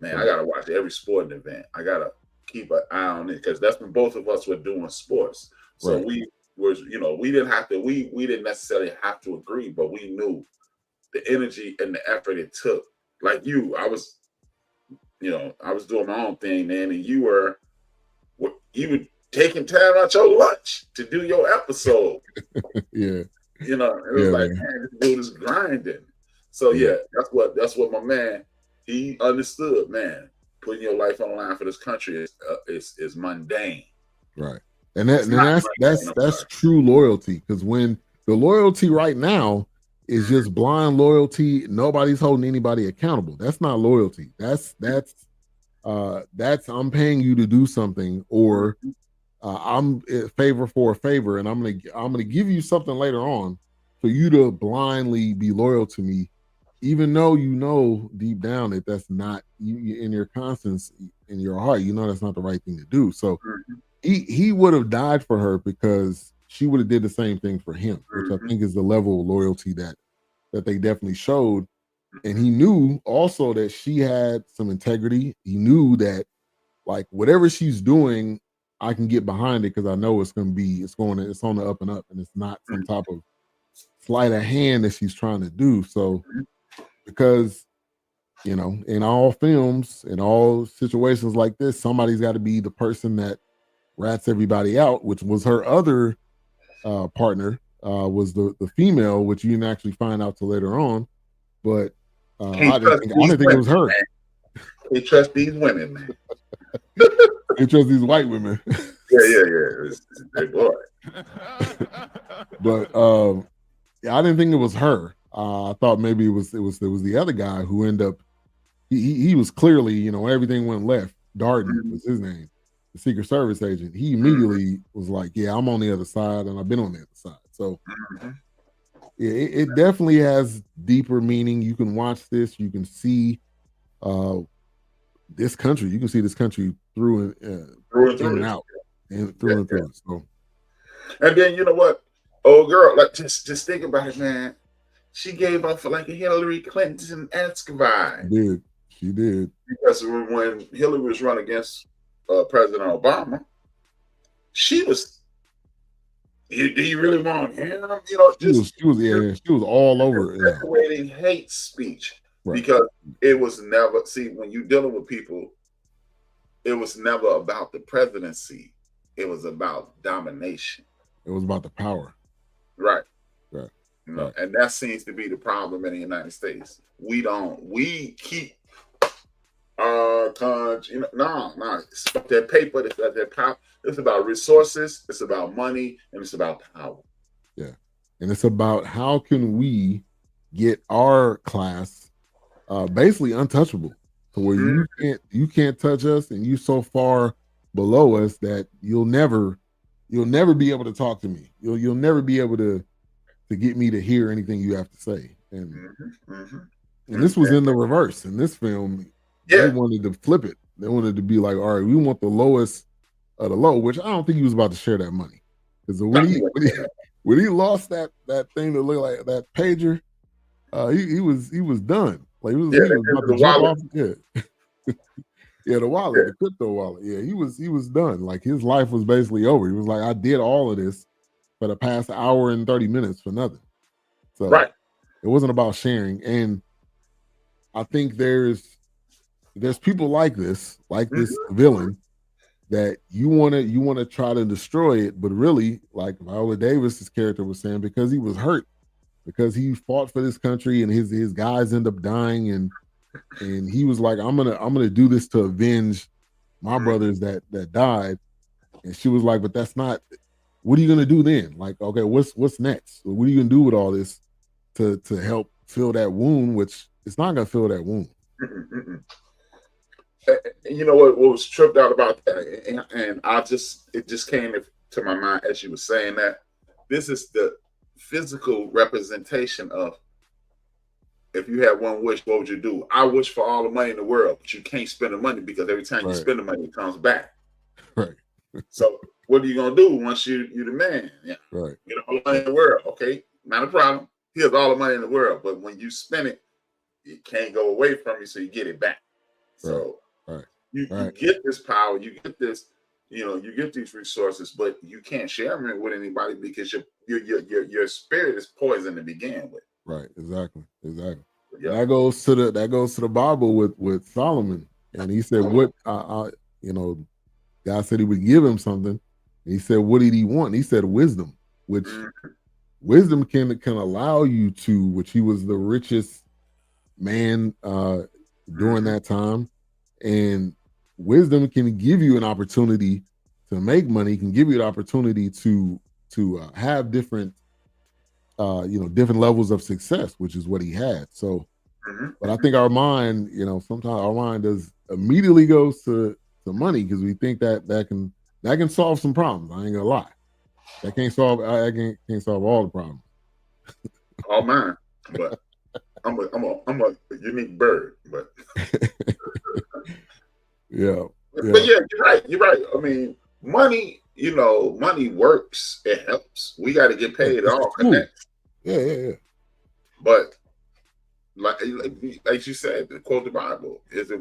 Man, I gotta watch every sporting event. I gotta keep an eye on it because that's when both of us were doing sports. So we didn't necessarily have to agree, but we knew the energy and the effort it took. Like you, I was doing my own thing, man, and you were taking time out your lunch to do your episode.
Yeah.
It was like, man, this dude is grinding. So yeah, that's what my man, he understood, man. Putting your life on the line for this country is mundane.
Right. And that's true loyalty, because when the loyalty right now is just blind loyalty, nobody's holding anybody accountable. That's not loyalty. That's I'm paying you to do something, or I'm a favor for a favor, and I'm gonna give you something later on for you to blindly be loyal to me, even though you know deep down that that's not you in your conscience, in your heart, you know that's not the right thing to do. So he would have died for her because she would have did the same thing for him, which I think is the level of loyalty that they definitely showed. And he knew also that she had some integrity. He knew that, like, whatever she's doing, I can get behind it because I know it's on the up and up, and it's not some type of sleight of hand that she's trying to do. So, because, you know, in all films, in all situations like this, somebody's got to be the person that rats everybody out, which was her other partner, was the female, which you didn't actually find out till later on. But I didn't think it was her.
They trust these women, man.
They trust these white women.
Yeah. It's big boy.
But I didn't think it was her. I thought maybe it was the other guy who ended up. He was clearly, you know, everything went left. Darden was his name, the Secret Service agent. He immediately was like, "Yeah, I'm on the other side, and I've been on the other side." So yeah, it definitely has deeper meaning. You can watch this. You can see this country. You can see this country through and out, and through and through. So,
and then you know what, old girl, like just think about it, man. She gave up for like a Hillary Clinton Escobar.
She did.
Because when Hillary was running against President Obama, she was. Do you really want him? You know,
she was all over it.
Decorating hate speech, because it was never. See, when you're dealing with people, it was never about the presidency. It was about domination.
It was about the power.
Right. You know, and that seems to be the problem in the United States. We keep country. No. It's about that paper. It's about that power. It's about resources. It's about money, and it's about power.
Yeah, and it's about how can we get our class basically untouchable, to where you can't touch us, and you so far below us that you'll never be able to talk to me. You'll never be able to get me to hear anything you have to say. And and this was in the reverse in this film. They wanted to flip it. They wanted to be like, all right, we want the lowest of the low, which I don't think he was about to share that money. Because when he lost that thing that looked like that pager, he was done. Like he was about to jump off. The wallet, the crypto wallet. Yeah, he was done. Like his life was basically over. He was like, I did all of this for the past hour and 30 minutes for nothing. So it wasn't about sharing. And I think there's people like this villain, that you want to try to destroy it, but really, like Viola Davis's character was saying, because he was hurt, because he fought for this country, and his guys end up dying, and he was like, I'm gonna do this to avenge my brothers that died. And she was like, but that's not. What are you gonna do then? Like, okay, what's next? What are you gonna do with all this to help fill that wound? Which it's not gonna fill that wound.
You know what was tripped out about that, and it just came to my mind as you were saying that. This is the physical representation of, if you had one wish, what would you do? I wish for all the money in the world, but you can't spend the money, because every time you spend the money, it comes back.
Right.
So what are you gonna do once you're the man? Yeah.
Right.
You know, all the money in the world. Okay, not a problem. Here's all the money in the world, but when you spend it, it can't go away from you, so you get it back. So you get this power, you get this, you get these resources, but you can't share them with anybody, because your spirit is poison to begin with.
Right. Exactly. Yeah. That goes to the Bible with Solomon, and he said, "What God said He would give him something." And he said, "What did He want?" And he said, "Wisdom," which wisdom can allow you to, which he was the richest man during that time, and wisdom can give you an opportunity to make money, can give you an opportunity to have different different levels of success, which is what he had. So, but I think our mind, sometimes our mind does immediately goes to money because we think that can solve some problems. I ain't gonna lie, that can't solve. I can't solve all the problems.
All mine, but I'm a unique bird, but
yeah.
But yeah, you're right. You're right. I mean, money, money works. It helps. We got to get paid. It all connects.
Yeah.
But like you said, to quote the Bible, is it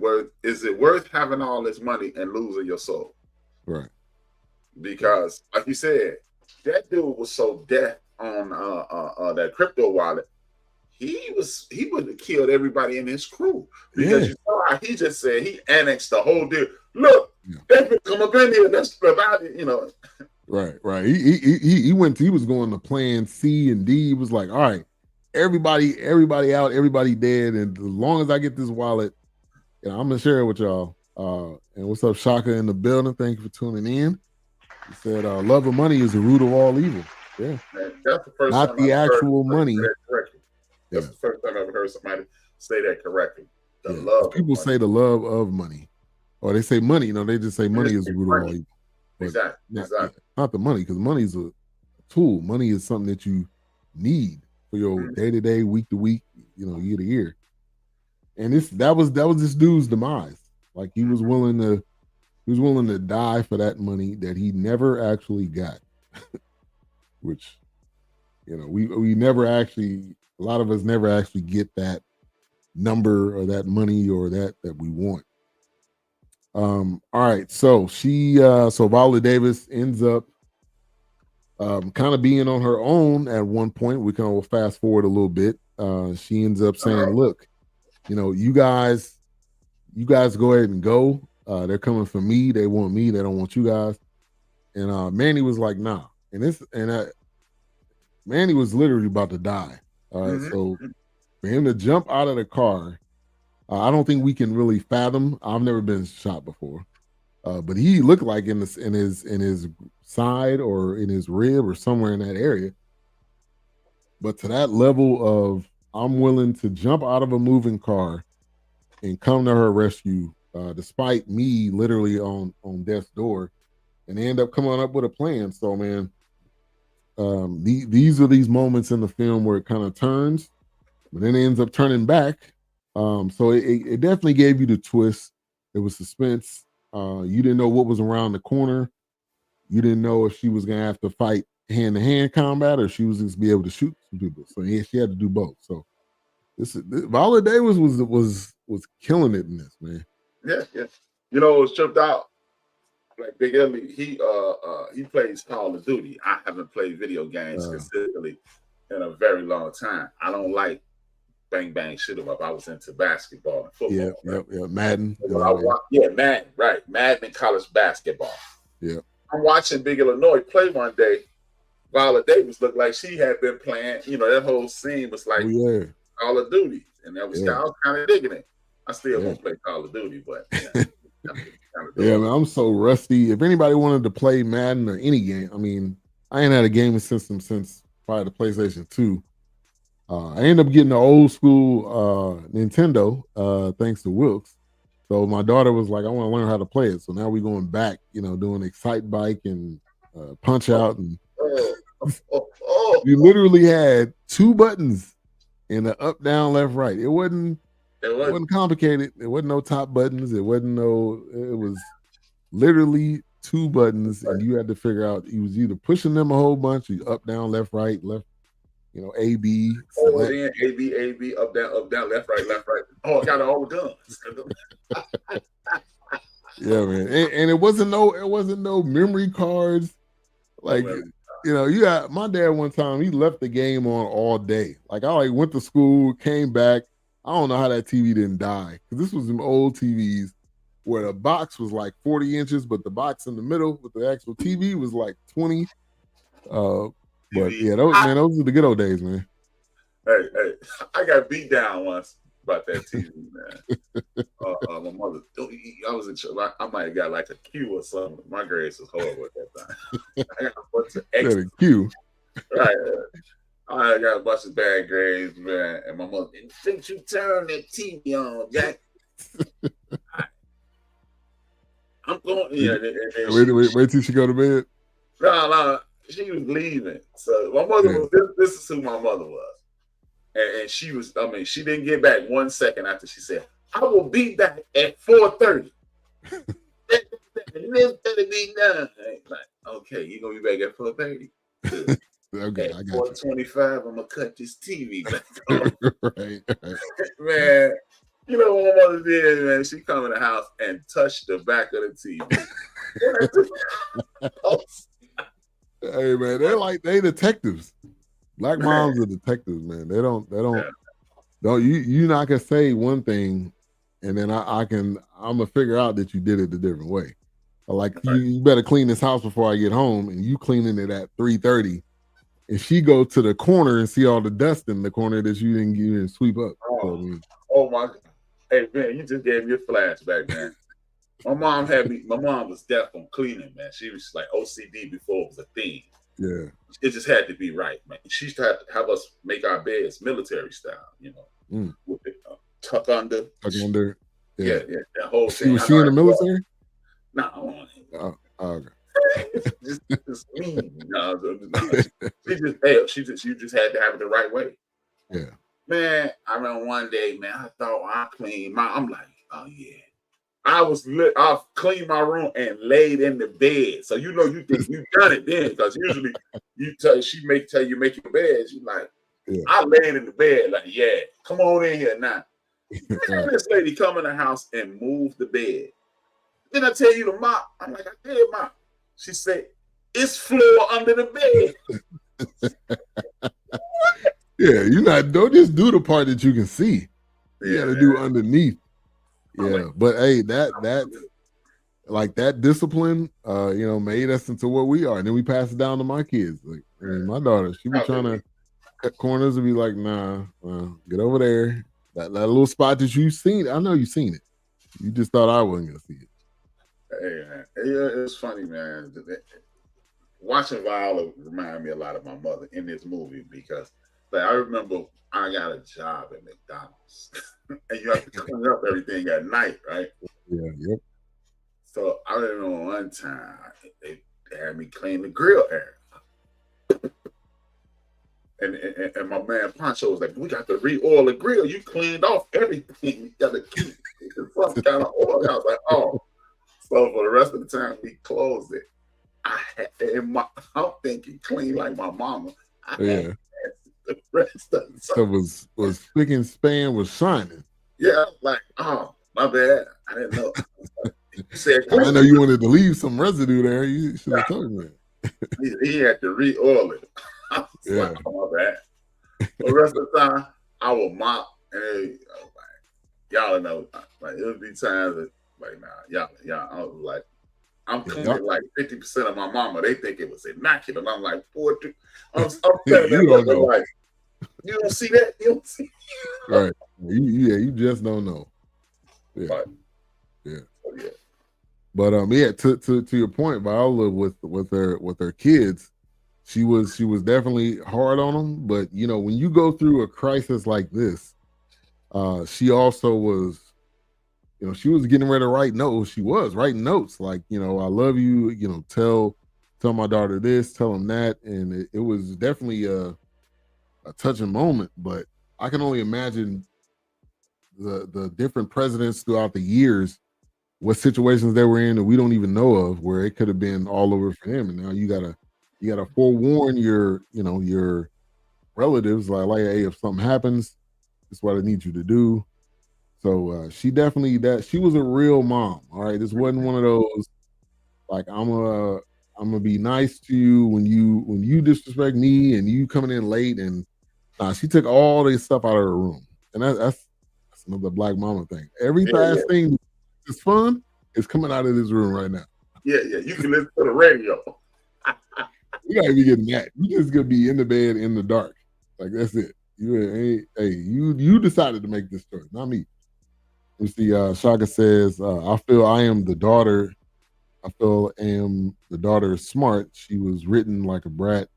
worth having all this money and losing your soul?
Right.
Because, like you said, that dude was so deaf on that crypto wallet. He would have killed everybody in his crew because you saw how he just said he annexed the whole deal. Look, they can come up in here. That's about it,
Right. He went. He was going to plan C and D. He was like, all right, everybody out, everybody dead, and as long as I get this wallet, I'm gonna share it with y'all. And what's up, Shaka in the building? Thank you for tuning in. He said, "Love of money is the root of all evil." Yeah,
man, that's the first
not
time
the
I've
actual
heard
money.
that correctly. That's the first time I've ever heard somebody say that correctly. The love.
People say the love of money, or they say money. They just say money is the root of all evil.
Exactly.
Not the money, because money is a tool. Money is something that you need for your day to day, week to week, year to year. And that was this dude's demise. Like he was willing to die for that money that he never actually got. Which, we never actually, a lot of us never actually get that number or that money or that we want. All right, so Viola Davis ends up kind of being on her own at one point. We can fast forward a little bit. She ends up saying, "Look, you guys go ahead and go. They're coming for me. They want me. They don't want you guys." And Manny was like, "Nah." And Manny was literally about to die. All right, so for him to jump out of the car, I don't think we can really fathom. I've never been shot before, but he looked like in his side or in his rib or somewhere in that area. But to that level of, I'm willing to jump out of a moving car and come to her rescue, despite me literally on death's door, and they end up coming up with a plan. So, man, these are these moments in the film where it kind of turns, but then it ends up turning back. So it definitely gave you the twist. It was suspense. You didn't know what was around the corner. You didn't know if she was gonna have to fight hand-to-hand combat or she was just be able to shoot some people. So she had to do both. So Viola Davis was killing it in this, man.
Yeah. It was tripped out. Like Big Ellie, he plays Call of Duty. I haven't played video games consistently in a very long time. I don't like bang bang shoot 'em up. I was into basketball and football.
Yeah, Madden.
Madden, right? Madden and college basketball.
Yeah.
I'm watching Big Illinois play one day. Viola Davis looked like she had been playing. That whole scene was like Call of Duty, and I was kind of digging it. I still won't play Call of Duty, but
man, I'm so rusty. If anybody wanted to play Madden or any game, I mean, I ain't had a gaming system since probably the PlayStation 2. I ended up getting the old school Nintendo, thanks to Wilkes. So my daughter was like, I want to learn how to play it. So now we're going back, doing Excite Bike and Punch Out. And you literally had 2 buttons in the up, down, left, right. It wasn't complicated. It wasn't no top buttons. It was literally 2 buttons. And you had to figure out, you was either pushing them a whole bunch, or up, down, left, right, left. A, B.
Then A, B, up, down, left, right. Oh, I got all the guns.
Yeah, man. And it wasn't no memory cards. Like, you got my dad one time, he left the game on all day. Like, I went to school, came back. I don't know how that TV didn't die. Because this was some old TVs where the box was like 40 inches, but the box in the middle with the actual TV was like 20. But yeah, those are the good old days, man.
Hey, I got beat down once about that TV, man. My mother, I was in trouble. I might have got like a Q or something. My grades was horrible at that time. I got a bunch of
That
X's.
a Q.
Right. I got a bunch of bad grades, man. And my mother, didn't you turn that TV on, Jack? I'm going. Yeah.
Wait till she go to bed.
No, she was leaving. So my mother was. This is who my mother was, and she was. I mean, she didn't get back 1 second after she said, "I will be back at 4:30." This better be done. Like, okay, you gonna be back at 4:30?
Okay,
at 4:25, I'm gonna cut this TV back on.
right.
Man, you know what my mother did, man? She come in the house and touched the back of the TV.
Hey man, they detectives. Black moms are detectives, man. They don't you not gonna say one thing and then I'm gonna figure out that you did it a different way. Like you better clean this house before I get home, and you cleaning it at 3:30. And she go to the corner and see all the dust in the corner that you didn't sweep up.
Oh my God. Hey man, you just gave me a flashback, man. My mom was deaf on cleaning, man. She was like OCD before it was a thing.
Yeah.
It just had to be right, man. She used to have us make our beds military style, with it, tuck under. Yeah. That whole thing.
Was she in the military?
No.
Okay.
just me. No. She just had to have it the right way.
Yeah.
Man, I remember one day, man, I thought I cleaned I'm like, oh yeah. I cleaned my room and laid in the bed. So you think you done it then, because usually she tell you make your bed. She's like, I laid in the bed, like, yeah, come on in here now. And this lady come in the house and move the bed. Then I tell you to mop. I'm like, I did mop. She said, it's floor under the bed.
Yeah, don't just do the part that you can see. You gotta do underneath. Yeah, but hey, that discipline, made us into what we are, and then we pass it down to my kids. Like, my daughter, she be trying to cut corners and be like, "Nah, get over there." That little spot that you seen, I know you seen it. You just thought I wasn't gonna see it.
Hey man, it's funny, man. Watching Viola reminded me a lot of my mother in this movie, because I remember I got a job at McDonald's, and you have to clean up everything at night, right?
Yeah, yep.
So I remember one time they had me clean the grill area, and my man Pancho was like, "We got to re-oil the grill. You cleaned off everything. You got to keep some kind of oil." I was like, "Oh." So for the rest of the time we closed it, I'm thinking clean like my mama. The rest of the
stuff was spick and span, was shining.
Yeah, like, oh, my bad. I didn't know.
I know you wanted to leave some residue there. You should have told me.
He had to re-oil it. I was like, oh, my bad. The rest of the time, I will mop, and y'all know, like, it would be times that, like, nah, y'all, I was like, I'm cleaning like 50% of my mama. They think it was immaculate. I'm like, I'm telling them, like, you don't see that? You don't see
right. You just don't know. Yeah.
Right.
Yeah. But to your point, Viola, with her kids, she was definitely hard on them. But when you go through a crisis like this, she also was, she was getting ready to write notes. She was writing notes like, I love you, tell my daughter this, tell him that. And it was definitely a touching moment, but I can only imagine the different presidents throughout the years, what situations they were in that we don't even know of, where it could have been all over for him. And now you gotta forewarn your relatives, like, hey, if something happens, this is what I need you to do. So she was a real mom. All right. This wasn't one of those, like, I'm gonna be nice to you when you disrespect me and you coming in late. And she took all this stuff out of her room. And that's another Black mama thing. Every last thing that's fun is coming out of this room right now.
Yeah. You can listen to the radio.
You gotta be getting that. You just gonna be in the bed in the dark. Like, that's it. You decided to make this choice, not me. You see, Shaka says, I feel I am the daughter. I feel am the daughter is smart. She was written like a brat,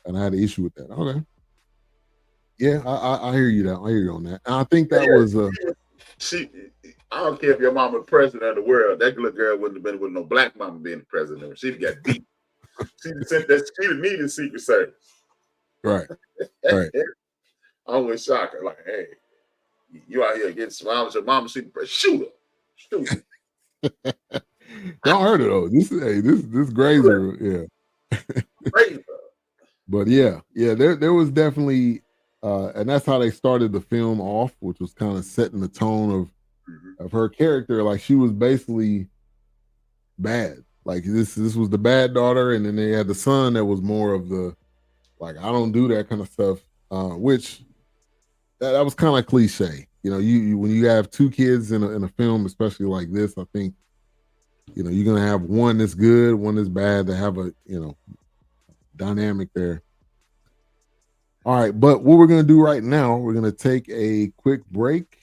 and I had an issue with that. Okay. Yeah, I hear you. I hear you on that. And I think that was
she. I don't care if your mama the president of the world. That little girl wouldn't have been with no black mama being the president. She'd got beat. She'd sent that. She'd have needed Secret Service.
right. Right.
I always shock her. Like, hey, you out here getting surrounded with your mama? Shoot her.
Don't hurt her though. This Grazer, yeah. But yeah, there was definitely, and that's how they started the film off, which was kind of setting the tone of her character. Like she was basically bad. Like this was the bad daughter, and then they had the son that was more of the like I don't do that kind of stuff, which that was kind of cliche. You know, you when you have two kids in a film, especially like this, I think you're gonna have one that's good, one that's bad. To have a dynamic there. All right, but what we're going to do right now, we're going to take a quick break.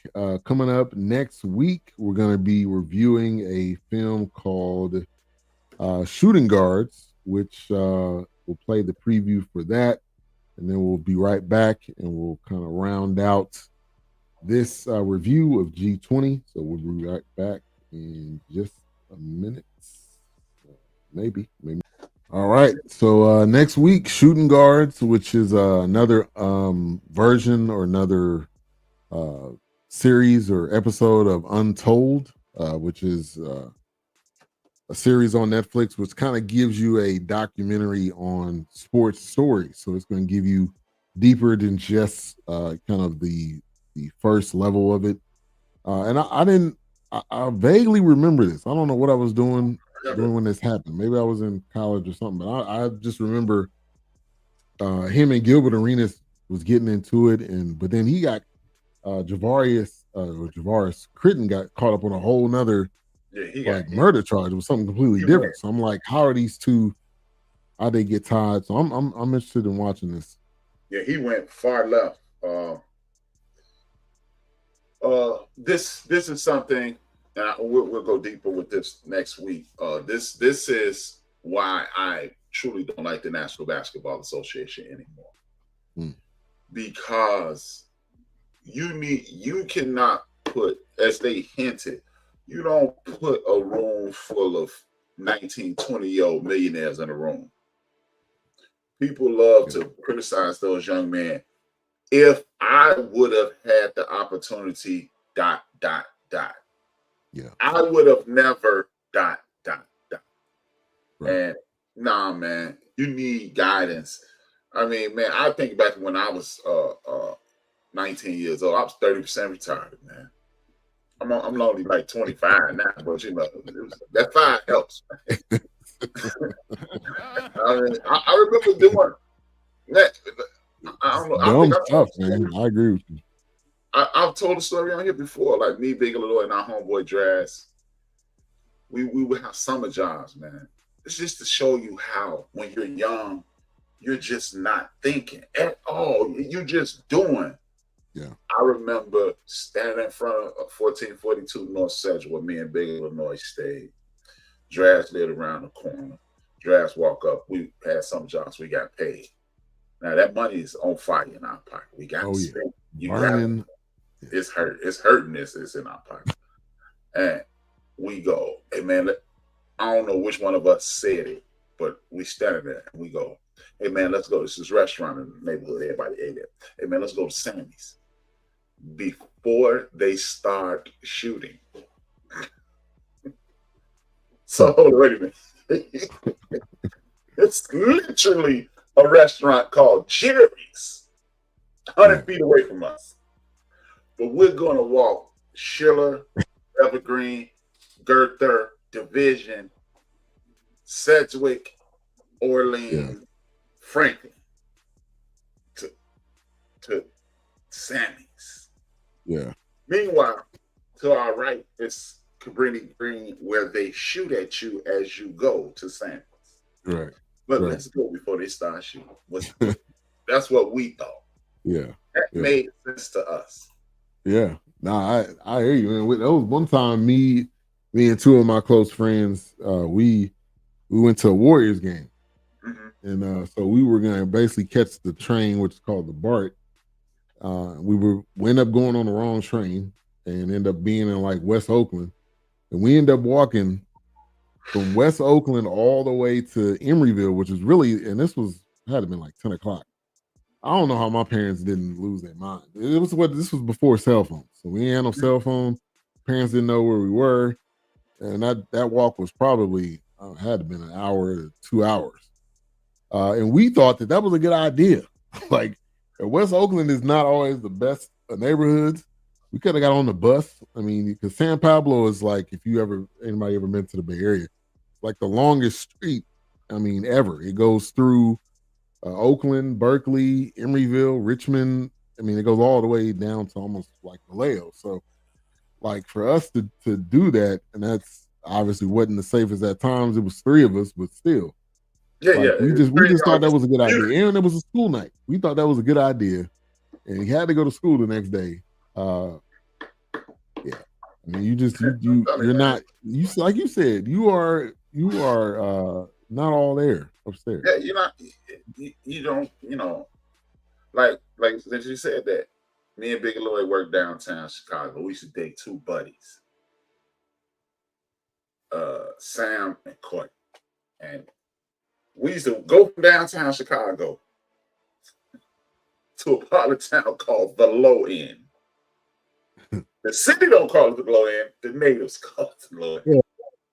Coming up next week, we're going to be reviewing a film called Shooting Guards, which we'll play the preview for that, and then we'll be right back, and we'll kind of round out this review of G20. So we'll be right back in just a minute, maybe. All right. So next week, Shooting Guards, which is another version or another series or episode of Untold, which is a series on Netflix, which kind of gives you a documentary on sports stories. So it's going to give you deeper than just kind of the first level of it. And I vaguely remember this. I don't know what I was doing when this happened. Maybe I was in college or something, but I just remember him and Gilbert Arenas was getting into it, but then he got Javaris Critton got caught up on a whole nother murder charge. It was something completely different. So I'm like, how are these two? How they get tied? So I'm interested in watching this.
Yeah, he went far left. This is something. And we'll go deeper with this next week. This is why I truly don't like the National Basketball Association anymore. Because you cannot put, as they hinted, you don't put a room full of 19, 20-year-old millionaires in a room. People love to criticize those young men. If I would have had the opportunity, ...
Yeah,
I would have never ... Right. And nah, man, you need guidance. I mean, man, I think back when I was 19 years old, I was 30% retired, man. I'm only like 25 now, but that 5 helps. I mean, I remember doing that. I don't know.
Dumb stuff, man. I agree with you.
I've told the story on here before, like me, Big Illinois, and our homeboy Draz. We would have summer jobs, man. It's just to show you how, when you're young, you're just not thinking at all. You're just doing.
Yeah.
I remember standing in front of 1442 North Sedgwick where me and Big Illinois stayed. Draz lived around the corner. Draz walk up. We had some jobs. We got paid. Now that money is on fire in our pocket. We got to spend.
Burning.
It's hurting us. It's in our pocket. And we go, hey man, I don't know which one of us said it, but we standing there and we go, hey man, let's go. This is a restaurant in the neighborhood. Everybody ate it. Hey man, let's go to Sammy's. Before they start shooting. So wait a minute. It's literally a restaurant called Jerry's, 100 feet away from us. But we're going to walk Schiller, Evergreen, Gerther, Division, Sedgwick, Orleans, Franklin to Sammy's.
Yeah.
Meanwhile, to our right, it's Cabrini Green, where they shoot at you as you go to Sammy's.
Right.
But let's go before they start shooting. That's what we thought.
Yeah.
That made sense to us.
Yeah. Nah, I hear you. And that was one time me and two of my close friends, we went to a Warriors game.
Mm-hmm.
And so we were gonna basically catch the train, which is called the BART. We ended up going on the wrong train and end up being in like West Oakland. And we end up walking from West Oakland all the way to Emeryville, which is really, and this had to been like 10 o'clock. I don't know how my parents didn't lose their mind. This was before cell phones. So we ain't had no cell phone. Parents didn't know where we were. And that walk was probably had to been an hour to 2 hours. And we thought that was a good idea. Like West Oakland is not always the best neighborhoods. We could have got on the bus. I mean, because San Pablo is like, if anybody ever been to the Bay Area, like the longest street, I mean, ever. It goes through Oakland, Berkeley, Emeryville, Richmond. I mean, it goes all the way down to almost like Vallejo. So, like for us to do that, and that's obviously wasn't the safest at times. It was three of us, but still, we just thought that was a good idea. And it was a school night. We thought that was a good idea, and he had to go to school the next day. Yeah, I mean, you're not like you said, you are not all there upstairs.
Yeah, you're not. You don't. Like since you said that, me and Big Lloyd worked downtown Chicago. We used to date two buddies, Sam and Court, and we used to go from downtown Chicago to a part of town called the Low End. The city don't call it the Low End. The natives call it the Low End.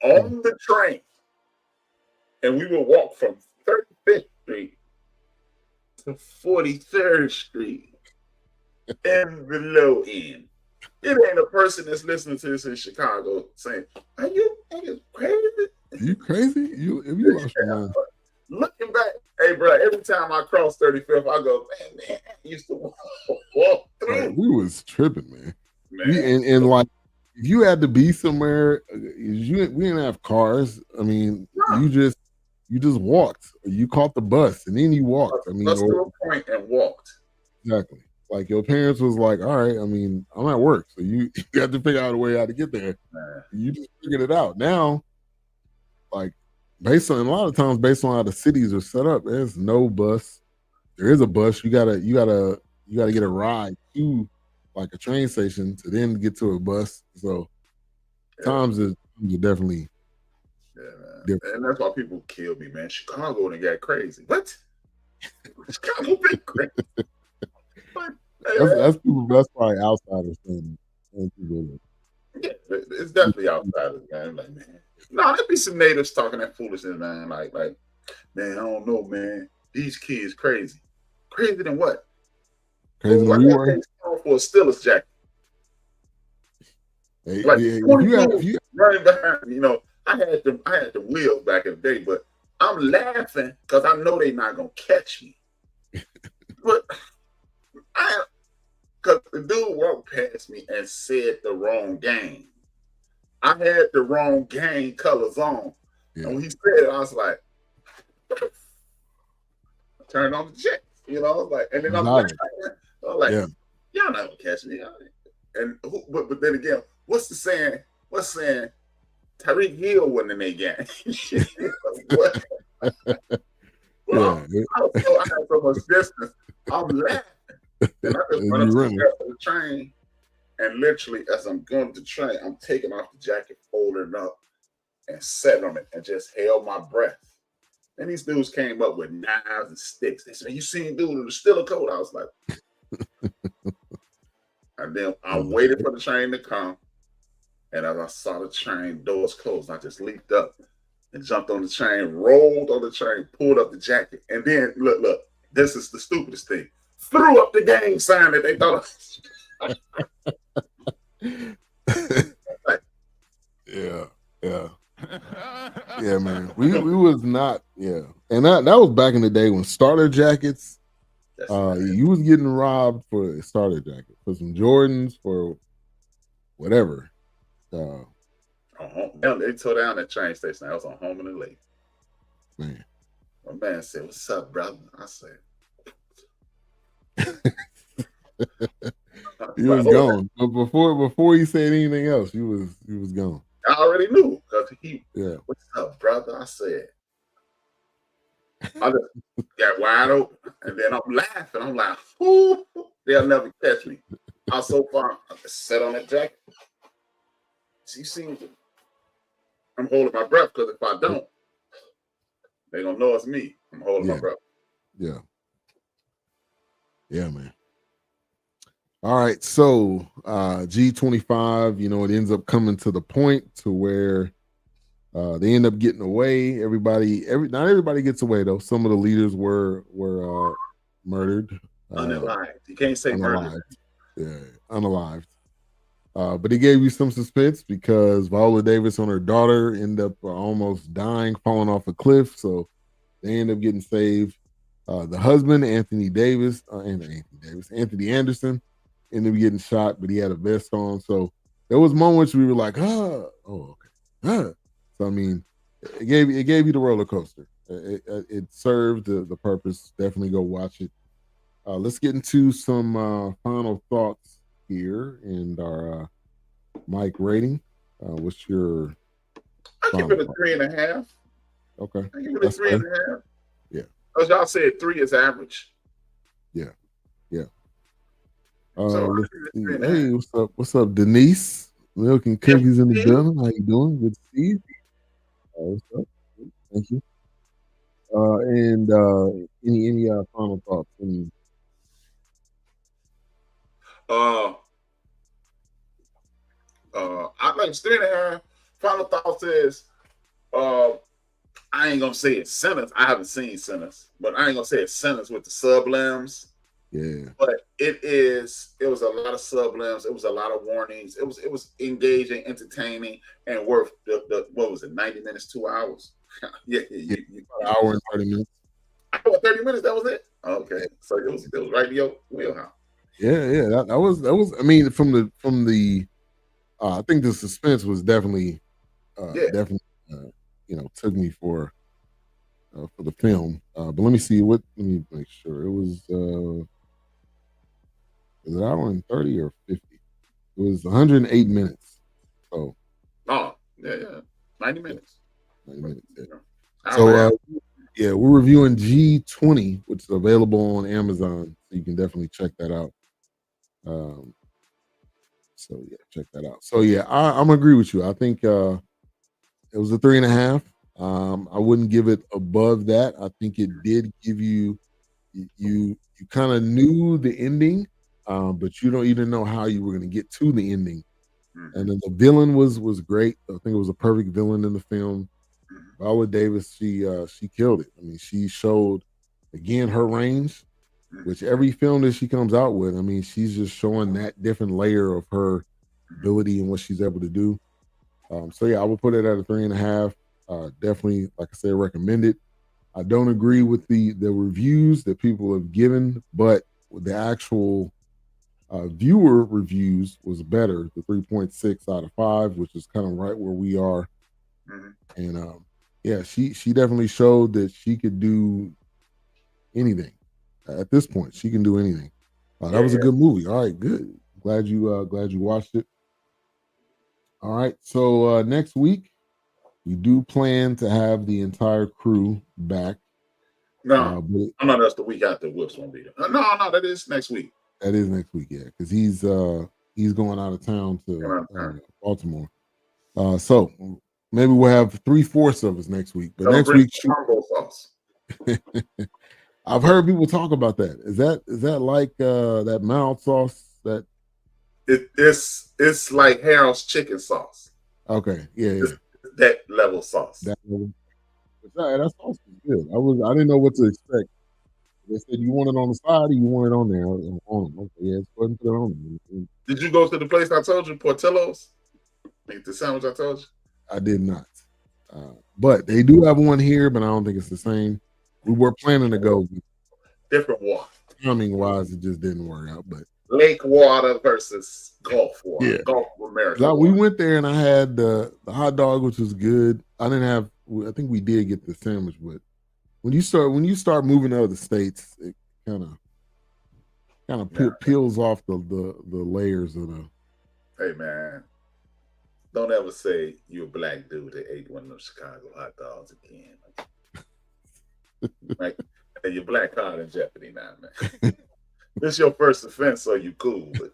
Yeah. On the train, and we would walk from 35th Street to 43rd Street in the Low End. It ain't a person that's listening to this in Chicago saying, "Are you crazy?
You crazy? You lost your mind."
Looking back, hey, bro, every time I cross 35th, I go, man, I used to walk through.
We was tripping, man. And like, if you had to be somewhere, we didn't have cars. I mean, you just walked. You caught the bus, and then you walked. I mean,
bus to a point and walked.
Exactly. Like your parents was like, all right, I mean, I'm at work, so you got to figure out a way how to get there. You just figured it out. Now, like, based on how the cities are set up, there's no bus. There is a bus. You gotta get a ride to like a train station to then get to a bus. So times are definitely
different. And that's why people kill me, man. Chicago and got crazy. What? Chicago been crazy.
That's probably outsiders thing.
Yeah, it's definitely outsiders, man. Like, man, no, there be some natives talking that foolishness, man. Like, man, I don't know, man. These kids crazy. Crazy than what?
Crazy than we were.
For a Steelers jacket.
Hey,
like,
if you
running behind, I had the wheels back in the day, but I'm laughing because I know they're not gonna catch me. But because the dude walked past me and said the wrong game. I had the wrong game colors on. Yeah. And when he said it, I was like, turned on the jet, and then I'm like, y'all not gonna catch me. And but then again, what's the saying? What's saying? Tyreek Hill wasn't in their game. Well, I had so much distance. I'm laughing. And I just went up to the train, and literally, as I'm going to the train, I'm taking off the jacket, folding it up, and sat on it, and just held my breath. And these dudes came up with knives and sticks. They said, "You seen dude in the Steeler coat?" I was like, and then I waited for the train to come, and as I saw the train doors closed, I just leaped up and jumped on the train, rolled on the train, pulled up the jacket, and then look, this is the stupidest thing. Threw up the gang sign that they thought.
Yeah, man. We was not, and that was back in the day when starter jackets. You was getting robbed for a starter jacket, for some Jordans, for whatever.
They tore down that train station. I was on Home and the Lake.
Man,
my man said, "What's up, brother?" I said,
He was gone. But before he said anything else, he was gone.
I already knew because
Yeah.
What's up, brother? I said, I just got wide open, and then I'm laughing. I'm like, "Ooh, they'll never catch me." I was so far. I just sat on that jacket. She seems I'm holding my breath because if I don't, they gonna know it's me. I'm holding my breath.
Yeah. Yeah, man. All right, so G25, it ends up coming to the point to where they end up getting away. Not everybody gets away though. Some of the leaders were murdered.
Unalived. You can't say murdered.
Yeah, unalived. But it gave you some suspense because Viola Davis and her daughter end up almost dying, falling off a cliff. So they end up getting saved. The husband, Anthony Anderson, ended up getting shot, but he had a vest on. So there was moments we were like, okay. So I mean, it gave you the roller coaster. It served the purpose. Definitely go watch it. Let's get into some final thoughts here and our Mike rating. What's your?
I give it a 3.5.
Okay,
I give it a 3.5.
Yeah,
as y'all said, 3 is average.
Yeah.
So
Let's see. Hey, what's up, Denise? Milk and cookies in the building. How you doing? Good to see you. What's up? Thank you. And any final thoughts?
I like 3.5. Final thoughts is, I ain't gonna say it's sentence. I haven't seen sentence, but I ain't gonna say it's sentence with the sublims.
Yeah.
But it was a lot of sublims. It was a lot of warnings. It was engaging, entertaining, and worth the what was it, 90 minutes, 2 hours?
yeah. An hour and 30 minutes.
30 minutes, that was it? Okay. So it was right in your wheelhouse.
Yeah. That was I mean, from the I think the suspense was definitely took me for the film. But let me see let me make sure. It was it an hour and 30 or 50? It was 108 minutes. So
yeah. 90 minutes.
90 minutes. Yeah. So we're reviewing G20, which is available on Amazon. So you can definitely check that out. So yeah, check that out. So yeah, I'm agree with you. I think it was a 3.5. I wouldn't give it above that. I think it did give you kind of knew the ending, but you didn't know how you were going to get to the ending. Mm-hmm. And then the villain was great. I think it was a perfect villain in the film. Viola Davis, she killed it. I mean, she showed again her range, which every film that she comes out with, I mean, she's just showing that different layer of her ability and what she's able to do. So yeah, I would put it at a 3.5. Definitely, like I said, recommend it. I don't agree with the reviews that people have given, but the actual viewer reviews was better. The 3.6 out of 5, which is kind of right where we are. Mm-hmm. And yeah, she definitely showed that she could do anything. At this point, she can do anything. That was a good movie. All right, good. Glad you watched it. All right, so next week we do plan to have the entire crew back.
No, that's the week after Whips won't be there. No, that is next week.
That is next week, yeah, because he's going out of town to Baltimore. So maybe we'll have 3/4 of us next week. But next week,
sauce.
I've heard people talk about that. Is that like that mild sauce that?
It's like Harold's chicken sauce.
Okay, yeah.
That level sauce.
That sauce is good. I didn't know what to expect. They said you want it on the side or you want it on there. Okay, yeah, go ahead and put it on there.
Did you go to the place I told you, Portillo's? The sandwich I told you?
I did not. But they do have one here, but I don't think it's the same. We were planning to go.
Different water.
Timing wise, it just didn't work out. But
lake water versus Gulf water.
Yeah.
Gulf of America.
We went there and I had the hot dog, which was good. I think we did get the sandwich, but when you start moving to other states, it kind of kind of peels off the layers of the.
Hey man, don't ever say you're a black dude that ate one of those Chicago hot dogs again. Like, hey, your black card in jeopardy now, man. This is your first offense, so you cool, but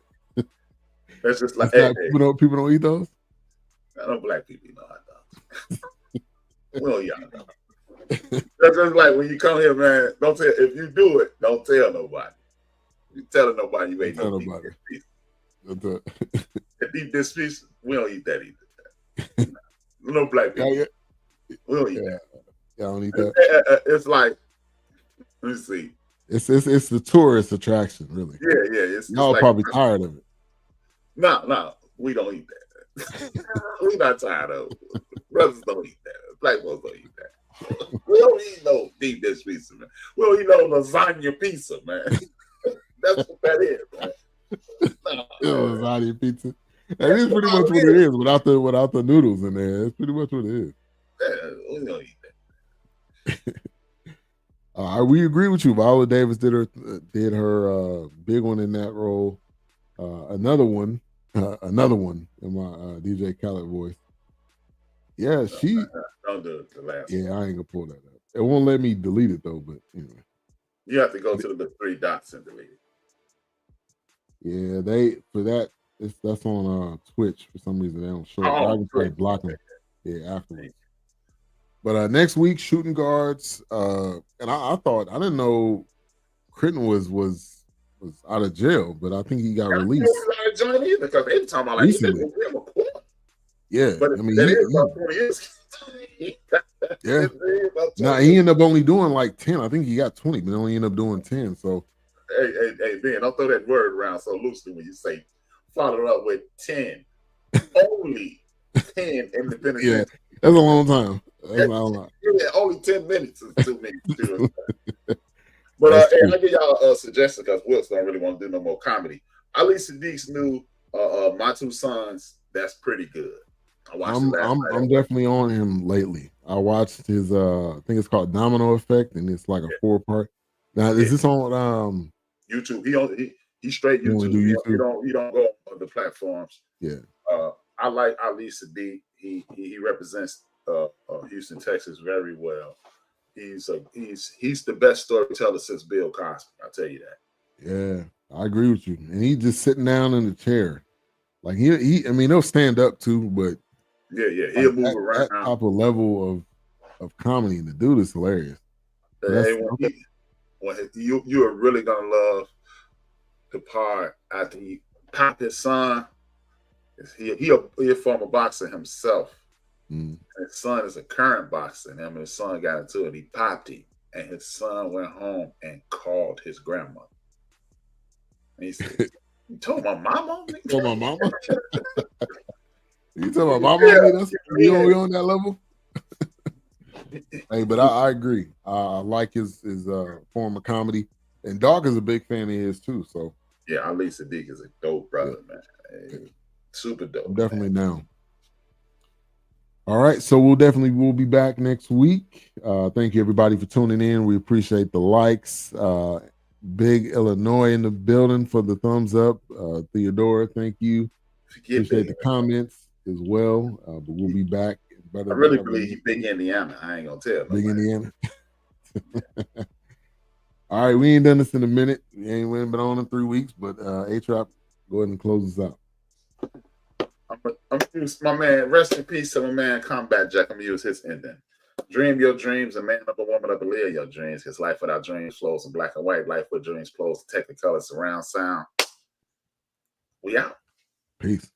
that's just like
people don't eat those.
I know black people eat no hot dogs. Well, y'all know. That's just like when you come here, man. Don't tell if you do it. Don't tell nobody. You telling nobody you ain't no deep dish pizza. Deep dish pizza, we don't eat that either. No black people. We don't eat that.
Y'all don't eat that.
It's like, let me see.
It's the tourist attraction, really.
Yeah.
Y'all
like,
probably tired of it.
No, we don't eat that. We're not tired of it. Brothers don't eat that. Black folks don't eat that. We don't eat no deep dish pizza, man. We don't eat no lasagna pizza, man. That's what that is, man.
Lasagna pizza. That is pretty much what it is without the noodles in there. It's pretty much what it is.
Yeah, we don't eat
that. We agree with you. Viola Davis did her big one in that role. Another one in my DJ Khaled voice. Yeah, she.
Don't do it. The last.
Yeah, I ain't gonna pull that up. It won't let me delete it though. But anyway,
you have to go to the 3 dots and delete it.
Yeah, that's on Twitch for some reason. They don't show it. I can try to block them. Yeah, afterwards. But next week, shooting guards. And I thought I didn't know Critton was out of jail, but I think he got released.
He was out of jail either because they were talking about like
recently.
He been a court.
Yeah,
but
I mean,
that is about 20 years.
Yeah. Now he ended up only doing like 10. I think he got 20, but only ended up doing 10. So
hey, Ben, don't throw that word around so loosely when you say follow up with 10. Only 10 independent.
Yeah, that's a long time. That's not a lot.
Yeah, only 10 minutes is too many. But I'll give y'all a suggestion because Wilkes don't really want to do no more comedy. Ali Sadiq's new My Two Sons, that's pretty good.
I'm definitely on him lately. I watched his I think it's called Domino Effect, and it's like a 4-part. Now is this on
YouTube? He straight YouTube. You don't go on the platforms.
Yeah.
I like Ali Sadiq. He represents Houston, Texas very well. He's the best storyteller since Bill Cosby. I'll tell you that.
Yeah, I agree with you. And he just sitting down in the chair. Like he I mean, he'll stand up too, but
yeah, he'll move around.
That type of level of comedy, the dude is hilarious.
You are really gonna love the part after he popped his son. He a former boxer himself.
Mm.
His son is a current boxer, and him and his son got into it. He popped him, and his son went home and called his grandmother. And he said, "You told my mama?
You told my mama? You told my mama? Yeah. You on that level?" Hey, but I agree. I like his form of comedy, and Dog is a big fan of his too. So
yeah, Ali Sadiq is a dope brother, man. Hey, super dope.
I'm definitely down. All right, so we'll be back next week. Thank you everybody for tuning in. We appreciate the likes. Big Illinois in the building for the thumbs up. Theodora, thank you. Appreciate the comments as well. But we'll be back.
I really believe he's big Indiana. I ain't gonna tell.
Big Indiana. All right, we ain't done this in a minute. We ain't been on in 3 weeks, but A-Trap, go ahead and close us out.
I'm use my man. Rest in peace to my man Combat Jack. I'm gonna use his ending. Dream your dreams, a man up, a woman up, and live your dreams. Because life without dreams flows in black and white. Life with dreams flows in technicolor, surround sound. We out.
Peace.